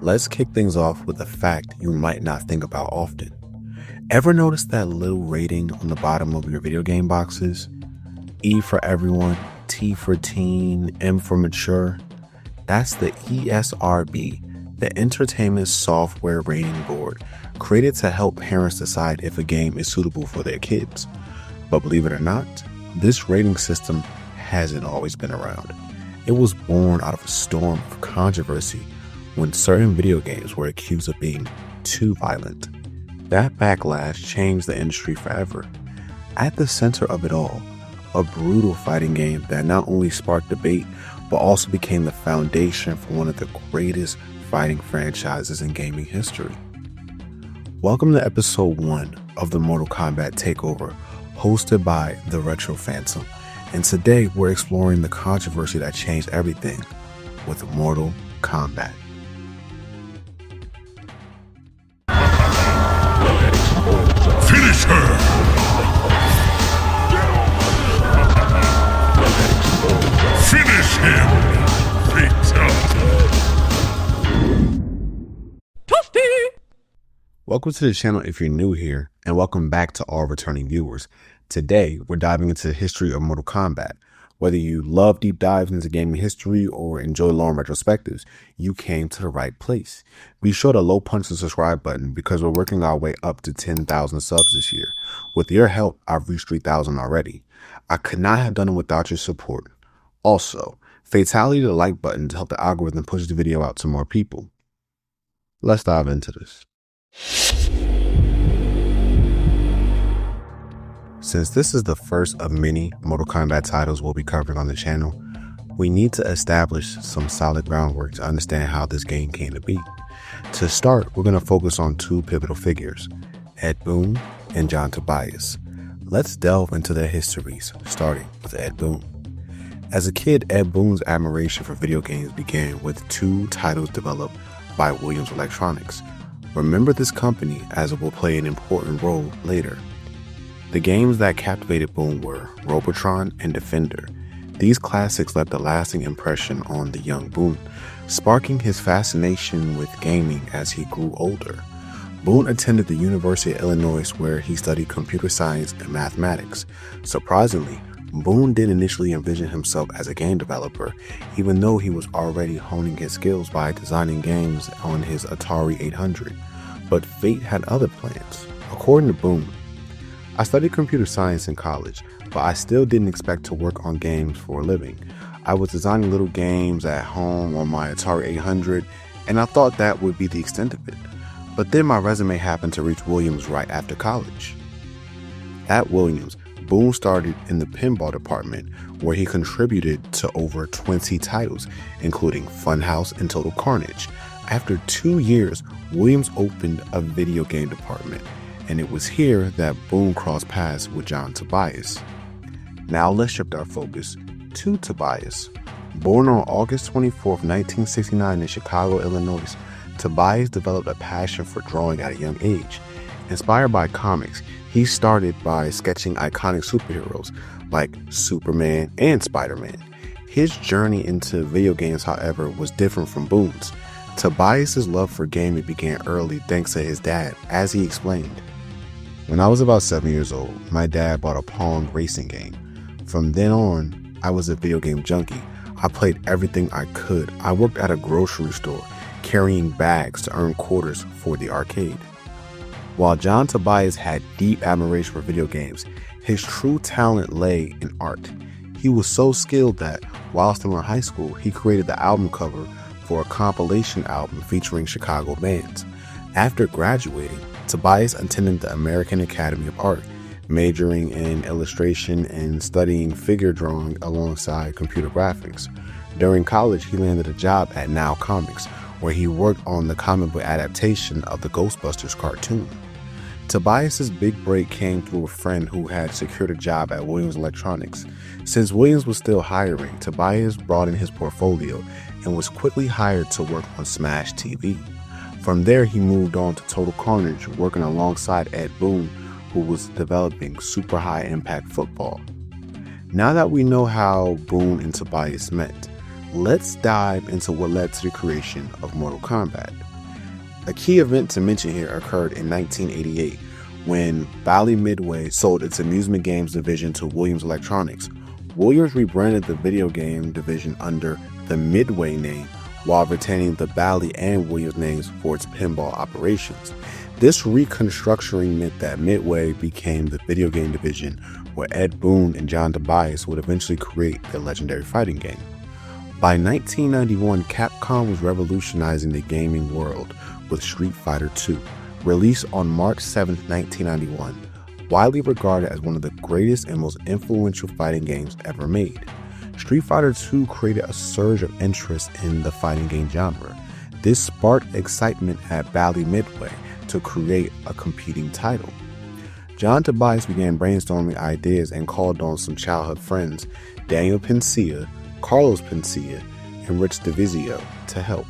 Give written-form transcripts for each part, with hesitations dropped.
Let's kick things off with a fact you might not think about often. Ever notice that little rating on the bottom of your video game boxes? E for everyone, T for teen, M for mature. That's the ESRB, the Entertainment Software Rating Board, created to help parents decide if a game is suitable for their kids. But believe it or not, this rating system hasn't always been around. It was born out of a storm of controversy when certain video games were accused of being too violent. That backlash changed the industry forever. At the center of it all, a brutal fighting game that not only sparked debate, but also became the foundation for one of the greatest fighting franchises in gaming history. Welcome to episode 1 of the Mortal Kombat Takeover, hosted by the Retro Phantom. And today we're exploring the controversy that changed everything with Mortal Kombat. Finish her! Finish him! Fatality! Welcome to the channel if you're new here, and welcome back to all returning viewers. Today, we're diving into the history of Mortal Kombat. Whether you love deep dives into gaming history or enjoy long retrospectives, you came to the right place. Be sure to low punch the subscribe button because we're working our way up to 10,000 subs this year. With your help, I've reached 3,000 already. I could not have done it without your support. Also, fatality the like button to help the algorithm push the video out to more people. Let's dive into this. Since this is the first of many Mortal Kombat titles we'll be covering on the channel, we need to establish some solid groundwork to understand how this game came to be. To start, we're going to focus on two pivotal figures, Ed Boon and John Tobias. Let's delve into their histories, starting with Ed Boon. As a kid, Ed Boon's admiration for video games began with two titles developed by Williams Electronics. Remember this company as it will play an important role later. The games that captivated Boon were Robotron and Defender. These classics left a lasting impression on the young Boon, sparking his fascination with gaming as he grew older. Boon attended the University of Illinois where he studied computer science and mathematics. Surprisingly, Boon didn't initially envision himself as a game developer, even though he was already honing his skills by designing games on his Atari 800. But fate had other plans. According to Boon, I studied computer science in college, but I still didn't expect to work on games for a living. I was designing little games at home on my Atari 800, and I thought that would be the extent of it. But then my resume happened to reach Williams right after college. At Williams, Boon started in the pinball department, where he contributed to over 20 titles, including Funhouse and Total Carnage. After 2 years, Williams opened a video game department, and it was here that Boon crossed paths with John Tobias. Now let's shift our focus to Tobias. Born on August 24, 1969 in Chicago, Illinois, Tobias developed a passion for drawing at a young age. Inspired by comics, he started by sketching iconic superheroes like Superman and Spider-Man. His journey into video games, however, was different from Boon's. Tobias's love for gaming began early thanks to his dad, as he explained. When I was about 7 years old, my dad bought a Pong racing game. From then on, I was a video game junkie. I played everything I could. I worked at a grocery store, carrying bags to earn quarters for the arcade. While John Tobias had deep admiration for video games, his true talent lay in art. He was so skilled that, while still in high school, he created the album cover for a compilation album featuring Chicago bands. After graduating, Tobias attended the American Academy of Art, majoring in illustration and studying figure drawing alongside computer graphics. During college, he landed a job at Now Comics, where he worked on the comic book adaptation of the Ghostbusters cartoon. Tobias's big break came through a friend who had secured a job at Williams Electronics. Since Williams was still hiring, Tobias broadened his portfolio and was quickly hired to work on Smash TV. From there, he moved on to Total Carnage, working alongside Ed Boon, who was developing super high impact football. Now that we know how Boon and Tobias met, let's dive into what led to the creation of Mortal Kombat. A key event to mention here occurred in 1988 when Bally Midway sold its amusement games division to Williams Electronics. Williams rebranded the video game division under the Midway name while retaining the Bally and Williams names for its pinball operations. This reconstructuring meant that Midway became the video game division where Ed Boon and John Tobias would eventually create their legendary fighting game. By 1991, Capcom was revolutionizing the gaming world with Street Fighter II, released on March 7, 1991, widely regarded as one of the greatest and most influential fighting games ever made. Street Fighter II created a surge of interest in the fighting game genre. This sparked excitement at Bally Midway to create a competing title. John Tobias began brainstorming ideas and called on some childhood friends, Daniel Pencia, Carlos Pencia, and Rich DeVizio, to help.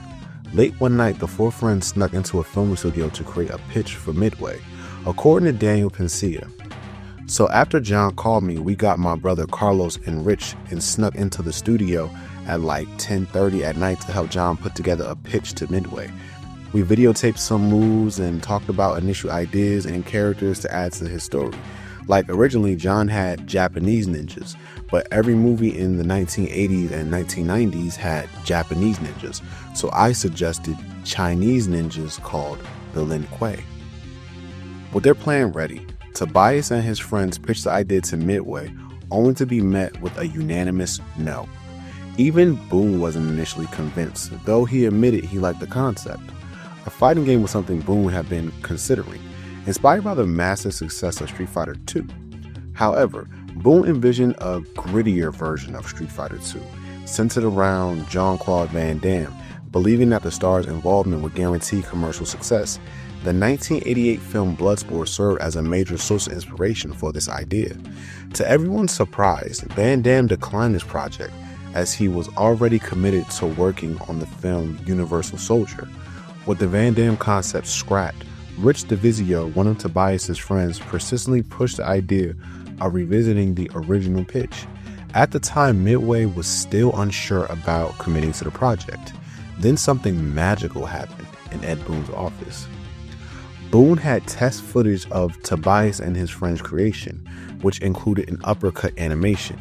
Late one night, the four friends snuck into a film studio to create a pitch for Midway, according to Daniel Pencia. So after John called me, we got my brother Carlos and Rich and snuck into the studio at like 10:30 at night to help John put together a pitch to Midway. We videotaped some moves and talked about initial ideas and characters to add to his story. Like originally, John had Japanese ninjas, but every movie in the 1980s and 1990s had Japanese ninjas. So I suggested Chinese ninjas called the Lin Kuei. With their plan ready, Tobias and his friends pitched the idea to Midway, only to be met with a unanimous no. Even Boon wasn't initially convinced, though he admitted he liked the concept. A fighting game was something Boon had been considering, inspired by the massive success of Street Fighter II. However, Boon envisioned a grittier version of Street Fighter II, centered around Jean-Claude Van Damme, believing that the star's involvement would guarantee commercial success. The 1988 film Bloodsport served as a major source of inspiration for this idea. To everyone's surprise, Van Damme declined this project as he was already committed to working on the film Universal Soldier. With the Van Damme concept scrapped, Rich DeVizio, one of Tobias' friends, persistently pushed the idea of revisiting the original pitch. At the time, Midway was still unsure about committing to the project. Then something magical happened in Ed Boon's office. Boon had test footage of Tobias and his friend's creation, which included an uppercut animation.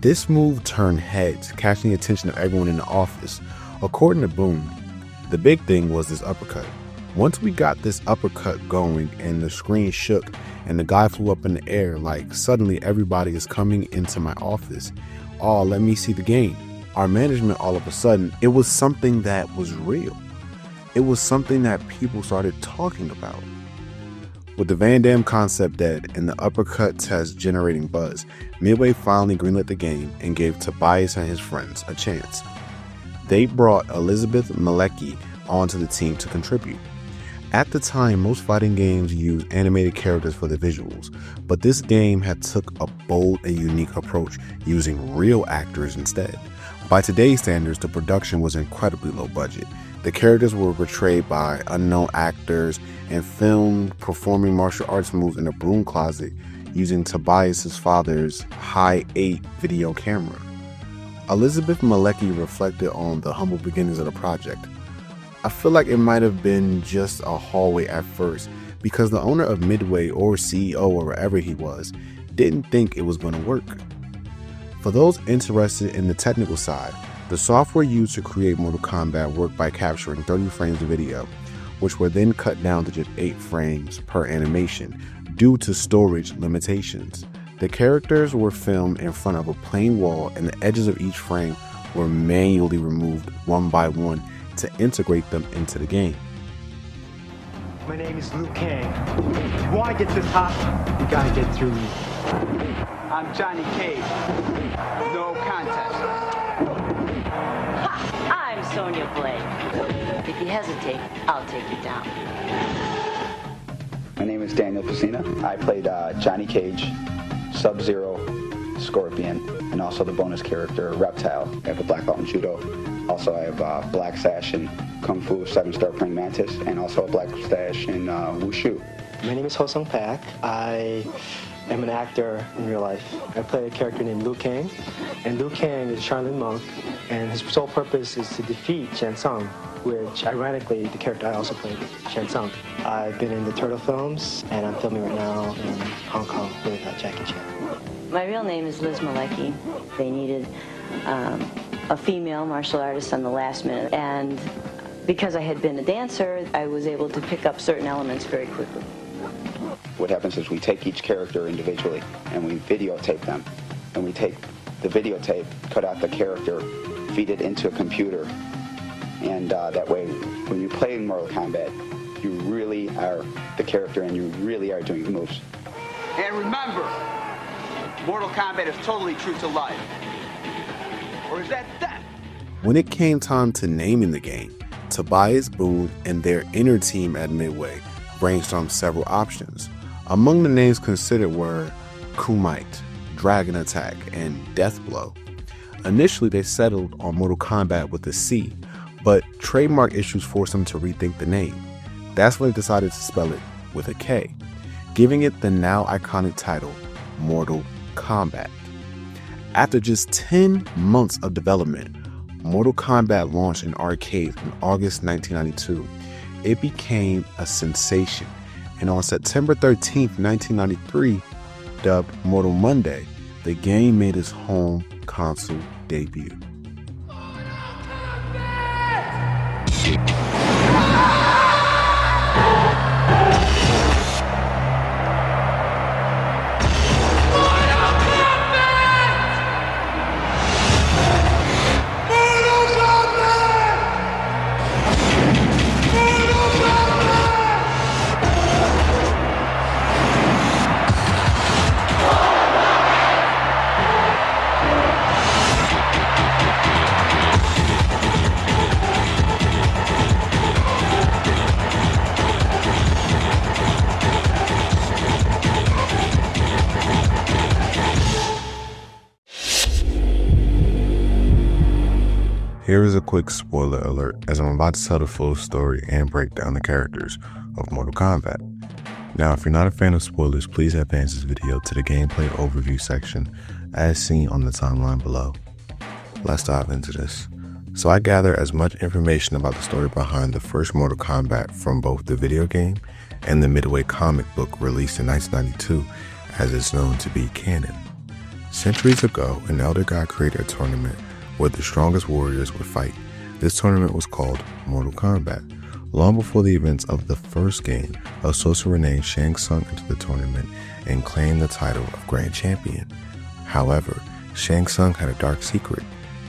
This move turned heads, catching the attention of everyone in the office. According to Boon, the big thing was this uppercut. Once we got this uppercut going and the screen shook and the guy flew up in the air, like suddenly everybody is coming into my office. Oh, let me see the game. Our management, all of a sudden, it was something that was real. It was something that people started talking about. With the Van Damme concept dead and the uppercut test generating buzz, Midway finally greenlit the game and gave Tobias and his friends a chance. They brought Elizabeth Malecki onto the team to contribute. At the time, most fighting games used animated characters for the visuals, but this game had took a bold and unique approach, using real actors instead. By today's standards, the production was incredibly low budget. The characters were portrayed by unknown actors and filmed performing martial arts moves in a broom closet using Tobias' father's High 8 video camera. Elizabeth Malecki reflected on the humble beginnings of the project. I feel like it might have been just a hallway at first because the owner of Midway or CEO or wherever he was didn't think it was going to work. For those interested in the technical side, the software used to create Mortal Kombat worked by capturing 30 frames of video, which were then cut down to just 8 frames per animation due to storage limitations. The characters were filmed in front of a plain wall and the edges of each frame were manually removed one by one to integrate them into the game. My name is Liu Kang. If you want to get to the top, you gotta get through me. I'm Johnny Cage. No contest. Ha! I'm Sonya Blade. If you hesitate, I'll take you down. My name is Daniel Pesina. I played Johnny Cage, Sub-Zero, Scorpion, and also the bonus character Reptile. I have a black belt in Judo. Also, I have Black Sash in Kung Fu, 7-star praying mantis, and also a Black Sash in Wushu. My name is Ho Sung Pak. I am an actor in real life. I play a character named Liu Kang, and Liu Kang is a Shaolin monk and his sole purpose is to defeat Shang Tsung, which ironically the character I also played, Shang Tsung. I've been in the Turtle films, and I'm filming right now in Hong Kong with Jackie Chan. My real name is Liz Malecki. They needed a female martial artist on the last minute, and because I had been a dancer, I was able to pick up certain elements very quickly. What happens is we take each character individually and we videotape them. And we take the videotape, cut out the character, feed it into a computer. And that way, when you play in Mortal Kombat, you really are the character and you really are doing the moves. And remember, Mortal Kombat is totally true to life. Or is that death? When it came time to naming the game, Tobias Boone and their inner team at Midway brainstormed several options. Among the names considered were Kumite, Dragon Attack, and Death Blow. Initially, they settled on Mortal Kombat with a C, but trademark issues forced them to rethink the name. That's when they decided to spell it with a K, giving it the now iconic title, Mortal Kombat. After just 10 months of development, Mortal Kombat launched in arcades in August 1992. It became a sensation, and on September 13th, 1993, dubbed Mortal Monday, the game made its home console debut. Here is a quick spoiler alert, as I'm about to tell the full story and break down the characters of Mortal Kombat. Now, if you're not a fan of spoilers, please advance this video to the gameplay overview section as seen on the timeline below. Let's dive into this. So I gather as much information about the story behind the first Mortal Kombat from both the video game and the Midway comic book released in 1992 as it's known to be canon. Centuries ago, an elder god created a tournament where the strongest warriors would fight. This tournament was called Mortal Kombat. Long before the events of the first game, a sorcerer named Shang Tsung entered the tournament and claimed the title of Grand Champion. However, Shang Tsung had a dark secret.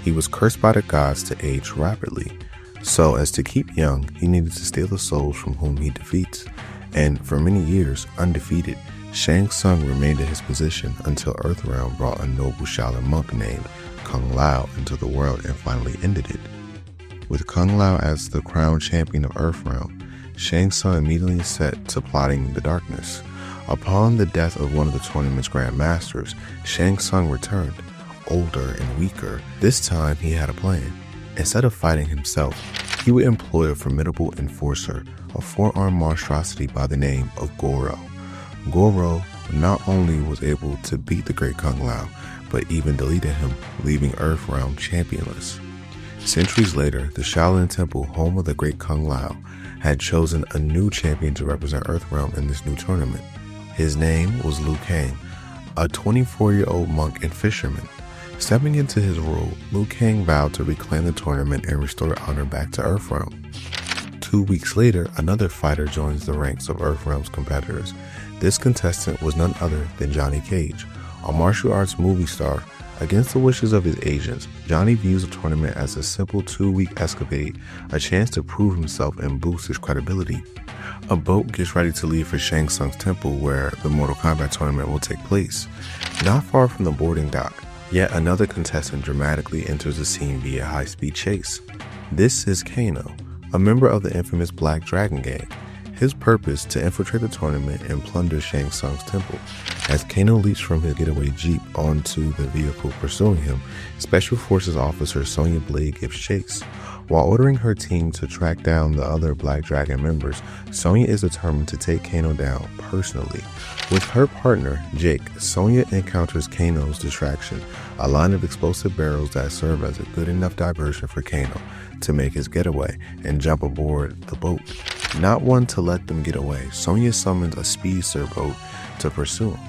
He was cursed by the gods to age rapidly. So as to keep young, he needed to steal the souls from whom he defeats. And for many years, undefeated, Shang Tsung remained in his position until Earthrealm brought a noble Shaolin monk named Kung Lao into the world and finally ended it. With Kung Lao as the crowned champion of Earthrealm, Shang Tsung immediately set to plotting the darkness. Upon the death of one of the tournament's Grand Masters, Shang Tsung returned, older and weaker. This time he had a plan. Instead of fighting himself, he would employ a formidable enforcer, a four-armed monstrosity by the name of Goro. Goro not only was able to beat the great Kung Lao, but even deleted him, leaving Earthrealm championless. Centuries later, the Shaolin Temple, home of the great Kung Lao, had chosen a new champion to represent Earthrealm in this new tournament. His name was Liu Kang, a 24-year-old monk and fisherman. Stepping into his role, Liu Kang vowed to reclaim the tournament and restore honor back to Earthrealm. 2 weeks later, another fighter joins the ranks of Earthrealm's competitors. This contestant was none other than Johnny Cage, a martial arts movie star. Against the wishes of his agents, Johnny views the tournament as a simple 2-week escapade, a chance to prove himself and boost his credibility. A boat gets ready to leave for Shang Tsung's temple where the Mortal Kombat tournament will take place. Not far from the boarding dock, yet another contestant dramatically enters the scene via high-speed chase. This is Kano, a member of the infamous Black Dragon Gang. His purpose to infiltrate the tournament and plunder Shang Tsung's temple. As Kano leaps from his getaway jeep onto the vehicle pursuing him, Special Forces officer Sonya Blade gives chase. While ordering her team to track down the other Black Dragon members, Sonya is determined to take Kano down personally. With her partner, Jake, Sonya encounters Kano's distraction, a line of explosive barrels that serve as a good enough diversion for Kano to make his getaway and jump aboard the boat. Not one to let them get away, Sonya summons a speedster boat to pursue him.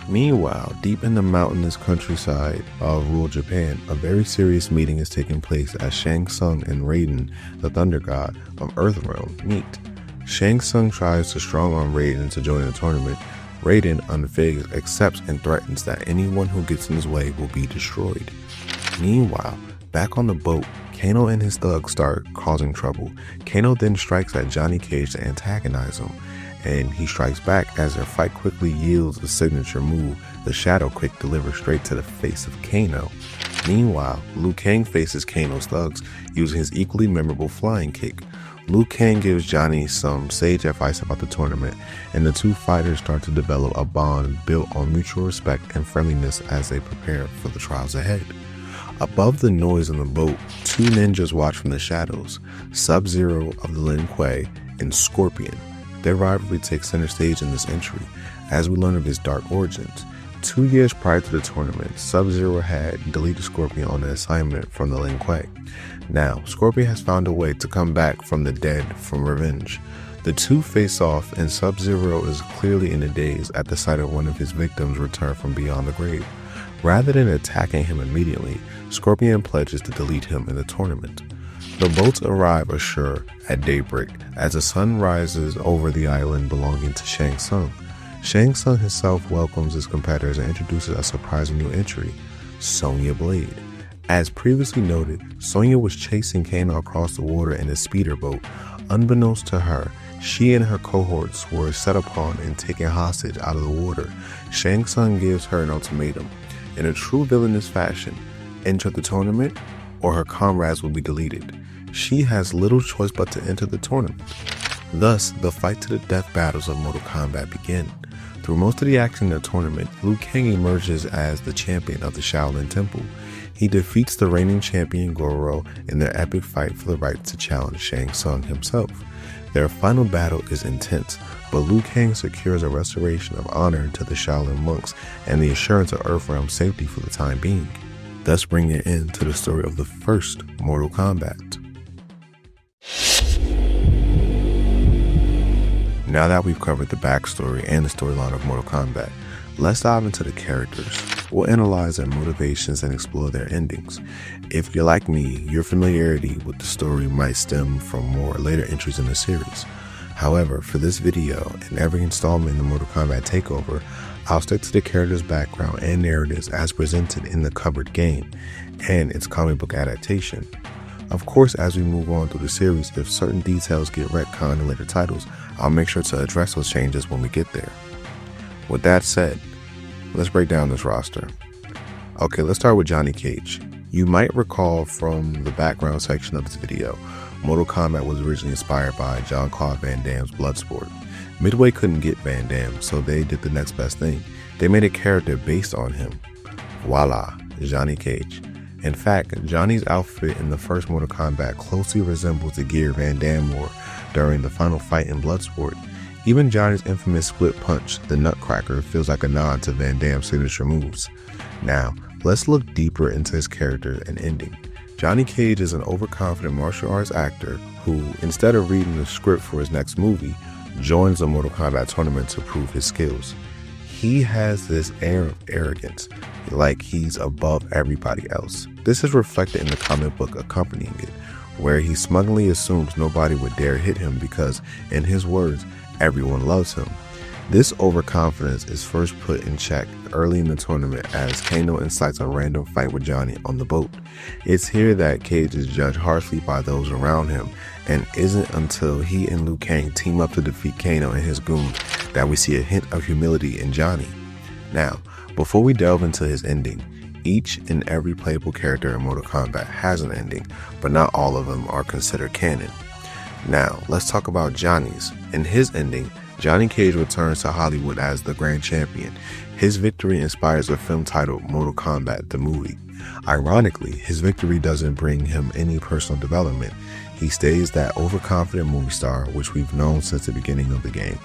Meanwhile, deep in the mountainous countryside of rural Japan, a very serious meeting is taking place as Shang Tsung and Raiden, the Thunder God of Earthrealm, meet. Shang Tsung tries to strong-arm Raiden to join the tournament. Raiden, unfazed, accepts and threatens that anyone who gets in his way will be destroyed. Meanwhile, back on the boat, Kano and his thugs start causing trouble. Kano then strikes at Johnny Cage to antagonize him, and he strikes back as their fight quickly yields the signature move, the Shadow Kick delivered straight to the face of Kano. Meanwhile, Liu Kang faces Kano's thugs using his equally memorable flying kick. Liu Kang gives Johnny some sage advice about the tournament, and the two fighters start to develop a bond built on mutual respect and friendliness as they prepare for the trials ahead. Above the noise on the boat, two ninjas watch from the shadows, Sub-Zero of the Lin Kuei and Scorpion. Their rivalry takes center stage in this entry, as we learn of his dark origins. 2 years prior to the tournament, Sub-Zero had deleted Scorpion on an assignment from the Lin Kuei. Now, Scorpion has found a way to come back from the dead from revenge. The two face off, and Sub-Zero is clearly in a daze at the sight of one of his victims return from beyond the grave. Rather than attacking him immediately, Scorpion pledges to delete him in the tournament. The boats arrive ashore at daybreak as the sun rises over the island belonging to Shang Tsung. Shang Tsung himself welcomes his competitors and introduces a surprising new entry, Sonya Blade. As previously noted, Sonya was chasing Kano across the water in a speeder boat. Unbeknownst to her, she and her cohorts were set upon and taken hostage out of the water. Shang Tsung gives her an ultimatum. In a true villainous fashion, enter the tournament or her comrades will be deleted. She has little choice but to enter the tournament. Thus, the fight to the death battles of Mortal Kombat begin. Through most of the action in the tournament, Liu Kang emerges as the champion of the Shaolin Temple. He defeats the reigning champion Goro in their epic fight for the right to challenge Shang Tsung himself. Their final battle is intense, but Liu Kang secures a restoration of honor to the Shaolin monks and the assurance of Earthrealm safety for the time being, thus bringing an end to the story of the first Mortal Kombat. Now that we've covered the backstory and the storyline of Mortal Kombat, let's dive into the characters. We'll analyze their motivations and explore their endings. If you're like me, your familiarity with the story might stem from more later entries in the series. However, for this video and every installment in the Mortal Kombat Takeover, I'll stick to the character's background and narratives as presented in the covered game and its comic book adaptation. Of course, as we move on through the series, if certain details get retconned in later titles, I'll make sure to address those changes when we get there. With that said, let's break down this roster. Okay, let's start with Johnny Cage. You might recall from the background section of this video, Mortal Kombat was originally inspired by Jean-Claude Van Damme's Bloodsport. Midway couldn't get Van Damme, so they did the next best thing. They made a character based on him. Voila, Johnny Cage. In fact, Johnny's outfit in the first Mortal Kombat closely resembles the gear Van Damme wore during the final fight in Bloodsport. Even Johnny's infamous split punch, the Nutcracker, feels like a nod to Van Damme's signature moves. Now, let's look deeper into his character and ending. Johnny Cage is an overconfident martial arts actor who, instead of reading the script for his next movie, joins the Mortal Kombat tournament to prove his skills. He has this air of arrogance, like he's above everybody else. This is reflected in the comic book accompanying it, where he smugly assumes nobody would dare hit him because, in his words, everyone loves him. This overconfidence is first put in check early in the tournament as Kano incites a random fight with Johnny on the boat. It's here that Cage is judged harshly by those around him, and isn't until he and Liu Kang team up to defeat Kano and his goons that we see a hint of humility in Johnny. Now, before we delve into his ending, each and every playable character in Mortal Kombat has an ending, but not all of them are considered canon. Now, let's talk about Johnny's. In his ending, Johnny Cage returns to Hollywood as the Grand Champion. His victory inspires the film titled Mortal Kombat the Movie. Ironically, his victory doesn't bring him any personal development. He stays that overconfident movie star which we've known since the beginning of the game.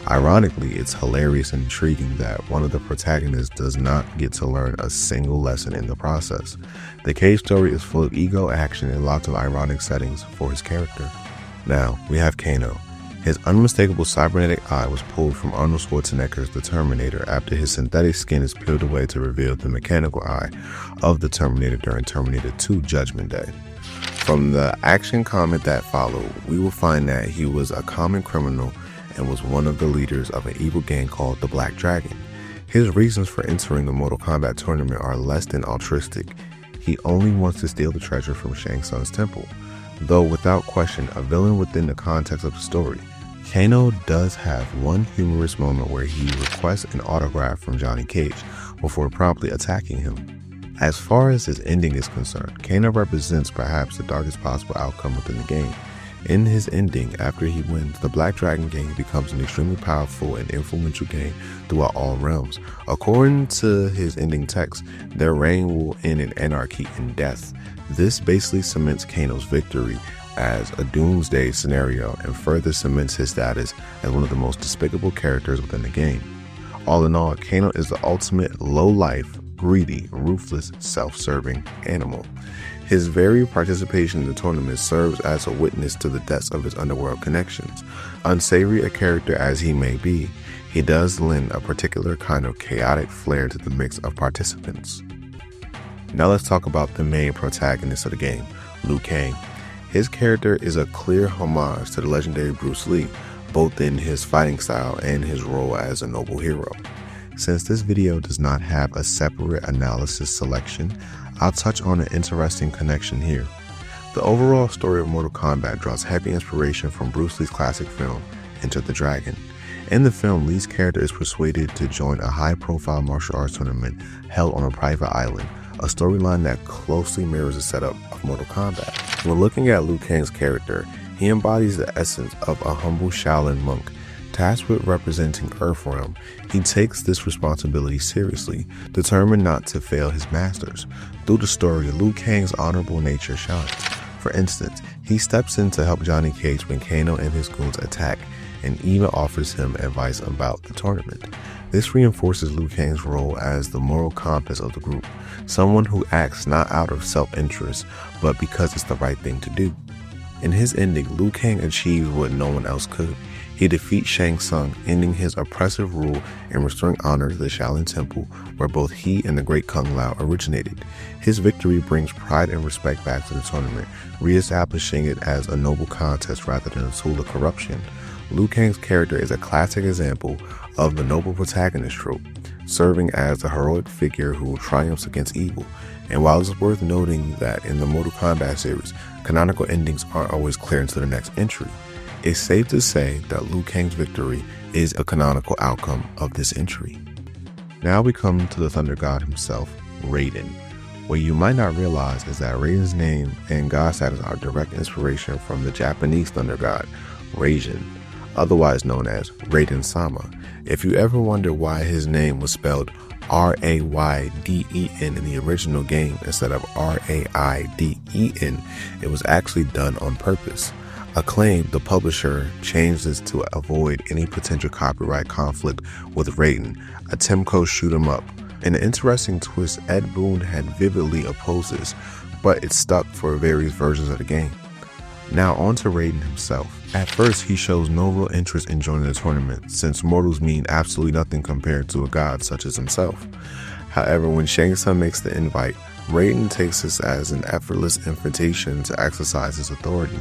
Ironically, it's hilarious and intriguing that one of the protagonists does not get to learn a single lesson in the process. The Cage story is full of ego, action, and lots of ironic settings for his character. Now, we have Kano. His unmistakable cybernetic eye was pulled from Arnold Schwarzenegger's The Terminator after his synthetic skin is peeled away to reveal the mechanical eye of the Terminator during Terminator 2 Judgment Day. From the action comment that followed, we will find that he was a common criminal and was one of the leaders of an evil gang called the Black Dragon. His reasons for entering the Mortal Kombat tournament are less than altruistic. He only wants to steal the treasure from Shang Tsung's temple. Though without question a villain within the context of the story, Kano does have one humorous moment where he requests an autograph from Johnny Cage before promptly attacking him. As far as his ending is concerned, Kano represents perhaps the darkest possible outcome within the game. In his ending, after he wins, the Black Dragon gang becomes an extremely powerful and influential gang throughout all realms. According to his ending text, their reign will end in anarchy and death. This basically cements Kano's victory as a doomsday scenario and further cements his status as one of the most despicable characters within the game. All in all, Kano is the ultimate low-life, greedy, ruthless, self-serving animal. His very participation in the tournament serves as a witness to the depths of his underworld connections. Unsavory a character as he may be, he does lend a particular kind of chaotic flair to the mix of participants. Now let's talk about the main protagonist of the game, Liu Kang. His character is a clear homage to the legendary Bruce Lee, both in his fighting style and his role as a noble hero. Since this video does not have a separate analysis selection, I'll touch on an interesting connection here. The overall story of Mortal Kombat draws heavy inspiration from Bruce Lee's classic film, Enter the Dragon. In the film, Lee's character is persuaded to join a high-profile martial arts tournament held on a private island, a storyline that closely mirrors the setup of Mortal Kombat. When looking at Liu Kang's character, he embodies the essence of a humble Shaolin monk. Tasked with representing Earthrealm, he takes this responsibility seriously, determined not to fail his masters. Through the story, Liu Kang's honorable nature shines. For instance, he steps in to help Johnny Cage when Kano and his goons attack, and even offers him advice about the tournament. This reinforces Liu Kang's role as the moral compass of the group, someone who acts not out of self-interest, but because it's the right thing to do. In his ending, Liu Kang achieves what no one else could. He defeats Shang Tsung, ending his oppressive rule and restoring honor to the Shaolin Temple, where both he and the great Kung Lao originated. His victory brings pride and respect back to the tournament, re-establishing it as a noble contest rather than a tool of corruption. Liu Kang's character is a classic example of the noble protagonist trope, serving as a heroic figure who triumphs against evil. And while it's worth noting that in the Mortal Kombat series, canonical endings aren't always clear until the next entry, it's safe to say that Liu Kang's victory is a canonical outcome of this entry. Now we come to the Thunder God himself, Raiden. What you might not realize is that Raiden's name and god status are direct inspiration from the Japanese Thunder God, Raiden, otherwise known as Raiden-sama. If you ever wonder why his name was spelled R-A-Y-D-E-N in the original game instead of R-A-I-D-E-N, it was actually done on purpose. Acclaim, the publisher, changed this to avoid any potential copyright conflict with Raiden, a Temco shoot-'em-up. In an interesting twist, Ed Boon had vividly opposed this, but it stuck for various versions of the game. Now on to Raiden himself. At first, he shows no real interest in joining the tournament, since mortals mean absolutely nothing compared to a god such as himself. However, when Shang Tsung makes the invite, Raiden takes this as an effortless invitation to exercise his authority.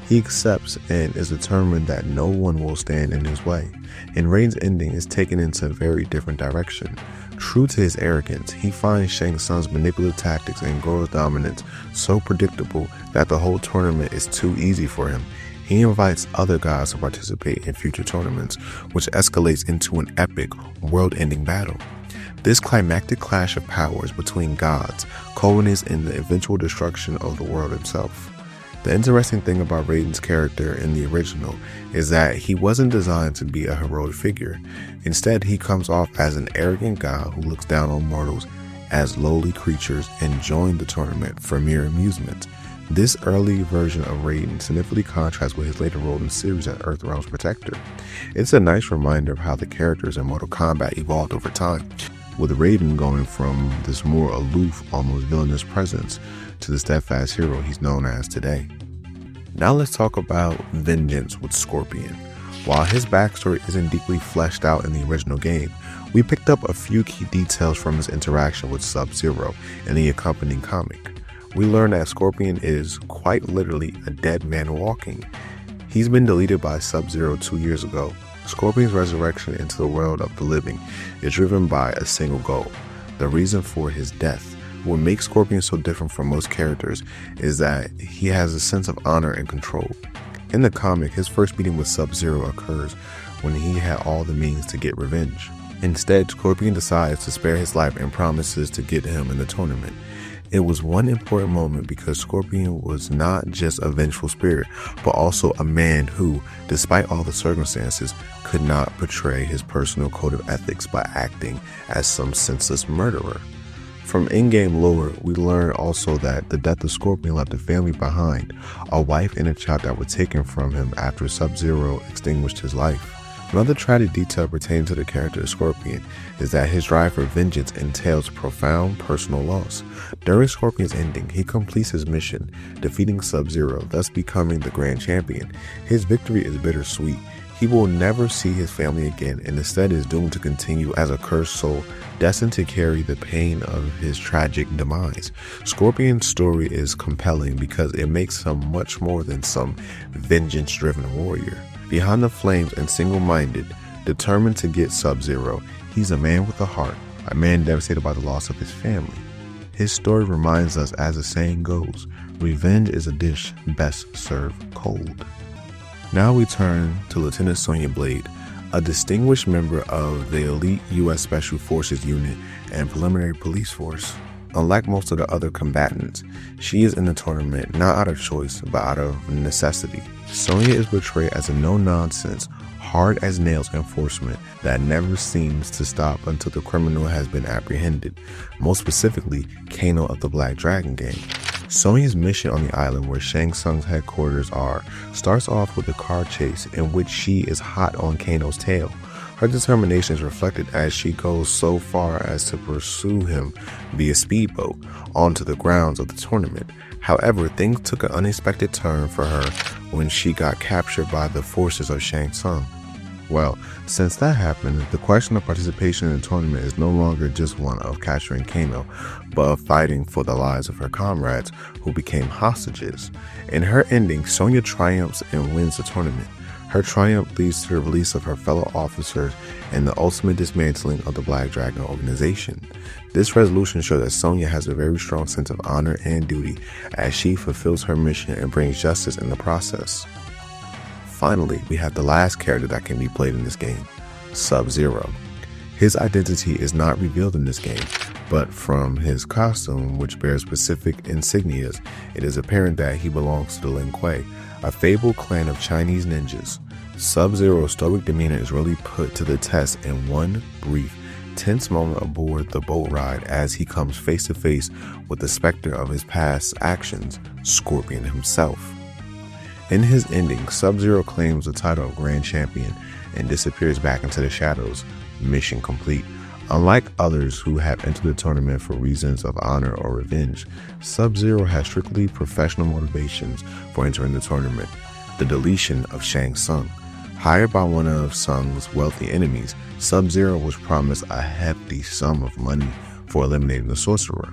He accepts and is determined that no one will stand in his way, and Raiden's ending is taken into a very different direction. True to his arrogance, he finds Shang Tsung's manipulative tactics and Goro's dominance so predictable that the whole tournament is too easy for him. He invites other gods to participate in future tournaments, which escalates into an epic, world-ending battle. This climactic clash of powers between gods culminates in the eventual destruction of the world itself. The interesting thing about Raiden's character in the original is that he wasn't designed to be a heroic figure. Instead, he comes off as an arrogant god who looks down on mortals as lowly creatures and joined the tournament for mere amusement. This early version of Raiden significantly contrasts with his later role in the series as Earthrealm's protector. It's a nice reminder of how the characters in Mortal Kombat evolved over time, with Raiden going from this more aloof, almost villainous presence to the steadfast hero he's known as today. Now let's talk about Vengeance with Scorpion. While his backstory isn't deeply fleshed out in the original game, we picked up a few key details from his interaction with Sub-Zero in the accompanying comic. We learn that Scorpion is, quite literally, a dead man walking. He's been deleted by Sub-Zero 2 years ago. Scorpion's resurrection into the world of the living is driven by a single goal: the reason for his death. What makes Scorpion so different from most characters is that he has a sense of honor and control. In the comic, his first meeting with Sub-Zero occurs when he had all the means to get revenge. Instead, Scorpion decides to spare his life and promises to get him in the tournament. It was one important moment because Scorpion was not just a vengeful spirit, but also a man who, despite all the circumstances, could not betray his personal code of ethics by acting as some senseless murderer. From in-game lore, we learn also that the death of Scorpion left a family behind, a wife and a child that were taken from him after Sub-Zero extinguished his life. Another tragic detail pertaining to the character of Scorpion is that his drive for vengeance entails profound personal loss. During Scorpion's ending, he completes his mission, defeating Sub-Zero, thus becoming the Grand Champion. His victory is bittersweet. He will never see his family again and instead is doomed to continue as a cursed soul, destined to carry the pain of his tragic demise. Scorpion's story is compelling because it makes him much more than some vengeance-driven warrior. Behind the flames and single-minded, determined to get Sub-Zero, he's a man with a heart, a man devastated by the loss of his family. His story reminds us, as the saying goes, revenge is a dish best served cold. Now we turn to Lieutenant Sonya Blade, a distinguished member of the elite U.S. Special Forces unit and preliminary police force. Unlike most of the other combatants, she is in the tournament not out of choice, but out of necessity. Sonya is portrayed as a no-nonsense, hard-as-nails enforcement that never seems to stop until the criminal has been apprehended, most specifically, Kano of the Black Dragon Gang. Sonya's mission on the island where Shang Tsung's headquarters are starts off with a car chase in which she is hot on Kano's tail. Her determination is reflected as she goes so far as to pursue him via speedboat onto the grounds of the tournament. However, things took an unexpected turn for her when she got captured by the forces of Shang Tsung. Well, since that happened, the question of participation in the tournament is no longer just one of capturing Kano, but of fighting for the lives of her comrades who became hostages. In her ending, Sonya triumphs and wins the tournament. Her triumph leads to the release of her fellow officers and the ultimate dismantling of the Black Dragon organization. This resolution shows that Sonya has a very strong sense of honor and duty as she fulfills her mission and brings justice in the process. Finally, we have the last character that can be played in this game, Sub-Zero. His identity is not revealed in this game, but from his costume, which bears specific insignias, it is apparent that he belongs to the Lin Kuei, a fabled clan of Chinese ninjas. Sub-Zero's stoic demeanor is really put to the test in one brief, tense moment aboard the boat ride as he comes face to face with the specter of his past actions, Scorpion himself. In his ending, Sub-Zero claims the title of Grand Champion and disappears back into the shadows, mission complete. Unlike others who have entered the tournament for reasons of honor or revenge, Sub-Zero has strictly professional motivations for entering the tournament: the deletion of Shang Tsung. Hired by one of Tsung's wealthy enemies, Sub-Zero was promised a hefty sum of money for eliminating the sorcerer.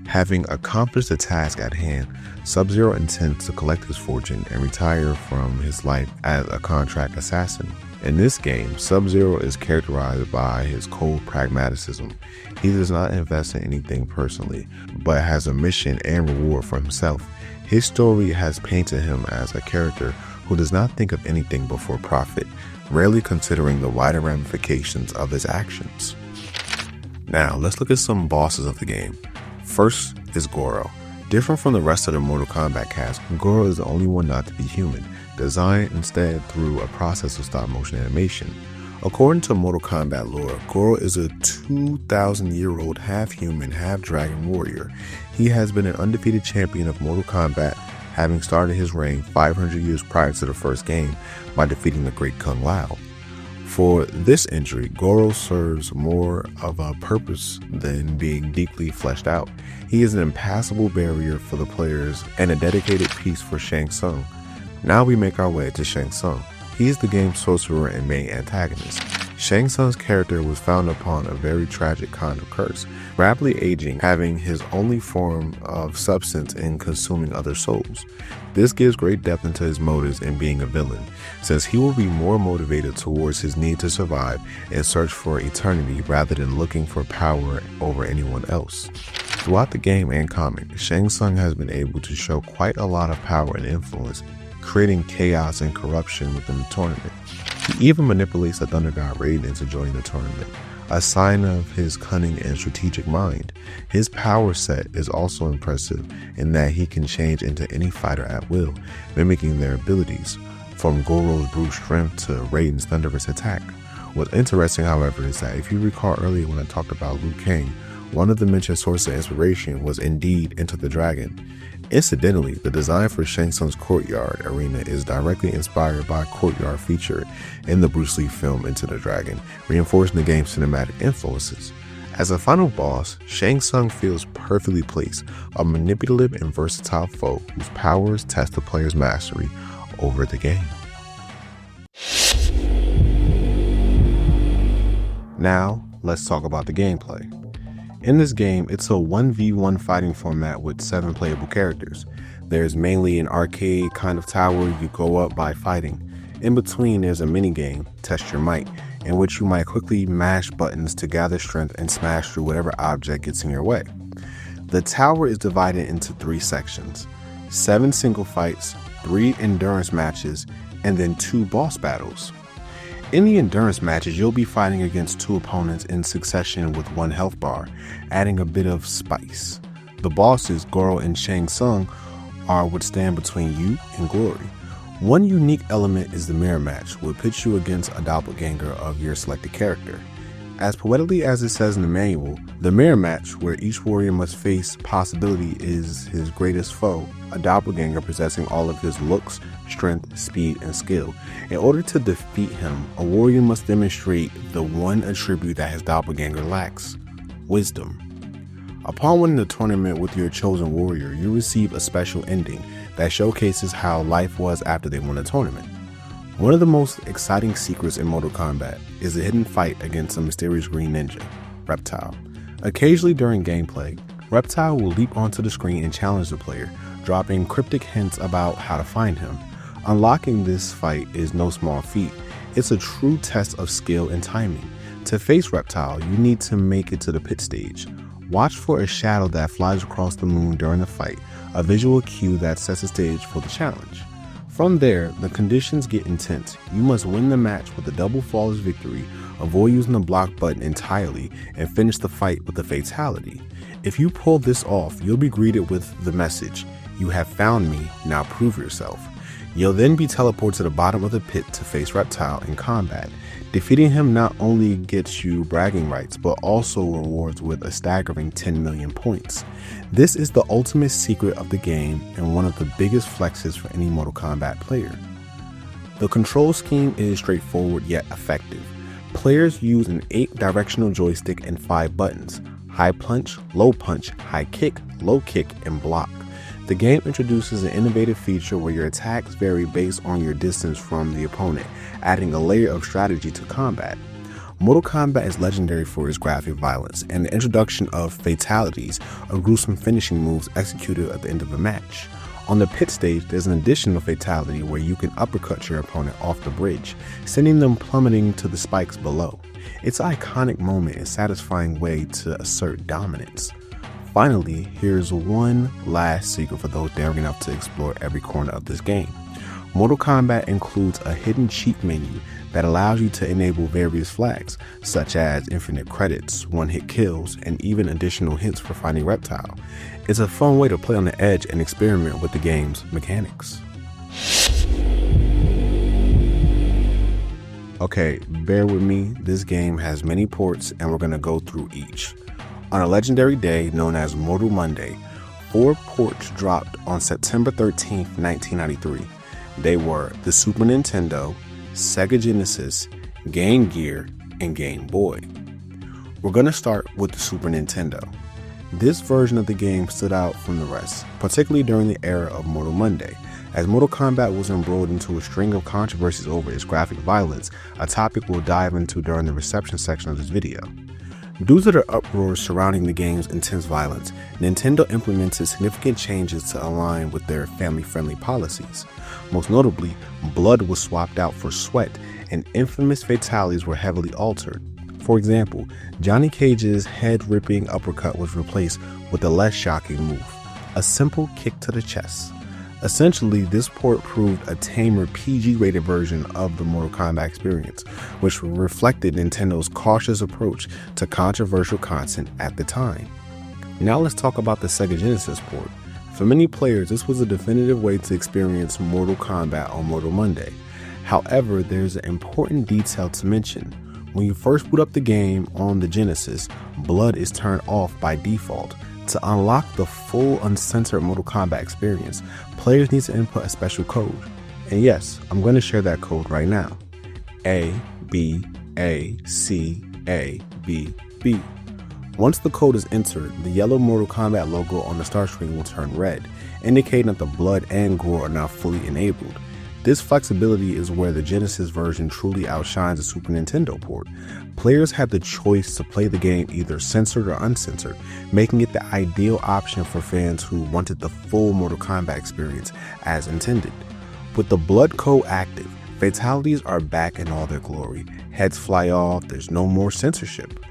Having accomplished the task at hand, Sub-Zero intends to collect his fortune and retire from his life as a contract assassin. In this game, Sub-Zero is characterized by his cold pragmatism. He does not invest in anything personally, but has a mission and reward for himself. His story has painted him as a character who does not think of anything but for profit, rarely considering the wider ramifications of his actions. Now, let's look at some bosses of the game. First is Goro. Different from the rest of the Mortal Kombat cast, Goro is the only one not to be human, designed instead through a process of stop-motion animation. According to Mortal Kombat lore, Goro is a 2,000-year-old half-human, half-dragon warrior. He has been an undefeated champion of Mortal Kombat, having started his reign 500 years prior to the first game by defeating the Great Kung Lao. For this injury, Goro serves more of a purpose than being deeply fleshed out. He is an impassable barrier for the players and a dedicated piece for Shang Tsung. Now we make our way to Shang Tsung. He is the game's sorcerer and main antagonist. Shang Tsung's character was founded upon a very tragic kind of curse, rapidly aging, having his only form of substance in consuming other souls. This gives great depth into his motives in being a villain, since he will be more motivated towards his need to survive and search for eternity rather than looking for power over anyone else. Throughout the game and comic, Shang Tsung has been able to show quite a lot of power and influence, creating chaos and corruption within the tournament. He even manipulates the Thunder God Raiden into joining the tournament, a sign of his cunning and strategic mind. His power set is also impressive in that he can change into any fighter at will, mimicking their abilities, from Goro's brute strength to Raiden's thunderous attack. What's interesting, however, is that if you recall earlier when I talked about Liu Kang, one of the mentioned sources of inspiration was indeed Enter the Dragon. Incidentally, the design for Shang Tsung's courtyard arena is directly inspired by a courtyard featured in the Bruce Lee film Enter the Dragon, reinforcing the game's cinematic influences. As a final boss, Shang Tsung feels perfectly placed, a manipulative and versatile foe whose powers test the player's mastery over the game. Now, let's talk about the gameplay. In this game, it's a 1v1 fighting format with 7 playable characters. There's mainly an arcade kind of tower you go up by fighting. In between, there's a minigame, Test Your Might, in which you might quickly mash buttons to gather strength and smash through whatever object gets in your way. The tower is divided into 3 sections, 7 single fights, 3 endurance matches, and then 2 boss battles. In the endurance matches, you'll be fighting against 2 opponents in succession with 1 health bar, adding a bit of spice. The bosses, Goro and Shang Tsung, are what stand between you and glory. One unique element is the mirror match, which pits you against a doppelganger of your selected character. As poetically as it says in the manual, the mirror match, where each warrior must face possibility, is his greatest foe, a doppelganger possessing all of his looks, strength, speed, and skill. In order to defeat him, a warrior must demonstrate the one attribute that his doppelganger lacks: wisdom. Upon winning the tournament with your chosen warrior, you receive a special ending that showcases how life was after they won the tournament. One of the most exciting secrets in Mortal Kombat is the hidden fight against a mysterious green ninja, Reptile. Occasionally during gameplay, Reptile will leap onto the screen and challenge the player, dropping cryptic hints about how to find him. Unlocking this fight is no small feat. It's a true test of skill and timing. To face Reptile, you need to make it to the pit stage. Watch for a shadow that flies across the moon during the fight, a visual cue that sets the stage for the challenge. From there, the conditions get intense. You must win the match with a double flawless victory, avoid using the block button entirely, and finish the fight with a fatality. If you pull this off, you'll be greeted with the message, "You have found me, now prove yourself." You'll then be teleported to the bottom of the pit to face Reptile in combat. Defeating him not only gets you bragging rights, but also rewards with a staggering 10 million points. This is the ultimate secret of the game and one of the biggest flexes for any Mortal Kombat player. The control scheme is straightforward yet effective. Players use an 8-directional joystick and 5 buttons: high punch, low punch, high kick, low kick, and block. The game introduces an innovative feature where your attacks vary based on your distance from the opponent, adding a layer of strategy to combat. Mortal Kombat is legendary for its graphic violence and the introduction of fatalities, or gruesome finishing moves executed at the end of a match. On the pit stage, there's an additional fatality where you can uppercut your opponent off the bridge, sending them plummeting to the spikes below. It's an iconic moment and satisfying way to assert dominance. Finally, here's one last secret for those daring enough to explore every corner of this game. Mortal Kombat includes a hidden cheat menu that allows you to enable various flags, such as infinite credits, one-hit kills, and even additional hints for finding Reptile. It's a fun way to play on the edge and experiment with the game's mechanics. Okay, bear with me, this game has many ports and we're going to go through each. On a legendary day known as Mortal Monday, 4 ports dropped on September 13th, 1993. They were the Super Nintendo, Sega Genesis, Game Gear, and Game Boy. We're going to start with the Super Nintendo. This version of the game stood out from the rest, particularly during the era of Mortal Monday, as Mortal Kombat was embroiled into a string of controversies over its graphic violence, a topic we'll dive into during the reception section of this video. Due to the uproar surrounding the game's intense violence, Nintendo implemented significant changes to align with their family-friendly policies. Most notably, blood was swapped out for sweat, and infamous fatalities were heavily altered. For example, Johnny Cage's head-ripping uppercut was replaced with a less shocking move, a simple kick to the chest. Essentially, this port proved a tamer PG-rated version of the Mortal Kombat experience, which reflected Nintendo's cautious approach to controversial content at the time. Now let's talk about the Sega Genesis port. For many players, this was a definitive way to experience Mortal Kombat on Mortal Monday. However, there's an important detail to mention. When you first boot up the game on the Genesis, blood is turned off by default. To unlock the full uncensored Mortal Kombat experience, players need to input a special code. And yes, I'm going to share that code right now. ABACABB. Once the code is entered, the yellow Mortal Kombat logo on the start screen will turn red, indicating that the blood and gore are now fully enabled. This flexibility is where the Genesis version truly outshines the Super Nintendo port. Players had the choice to play the game either censored or uncensored, making it the ideal option for fans who wanted the full Mortal Kombat experience as intended. With the blood code active, fatalities are back in all their glory. Heads fly off, there's no more censorship.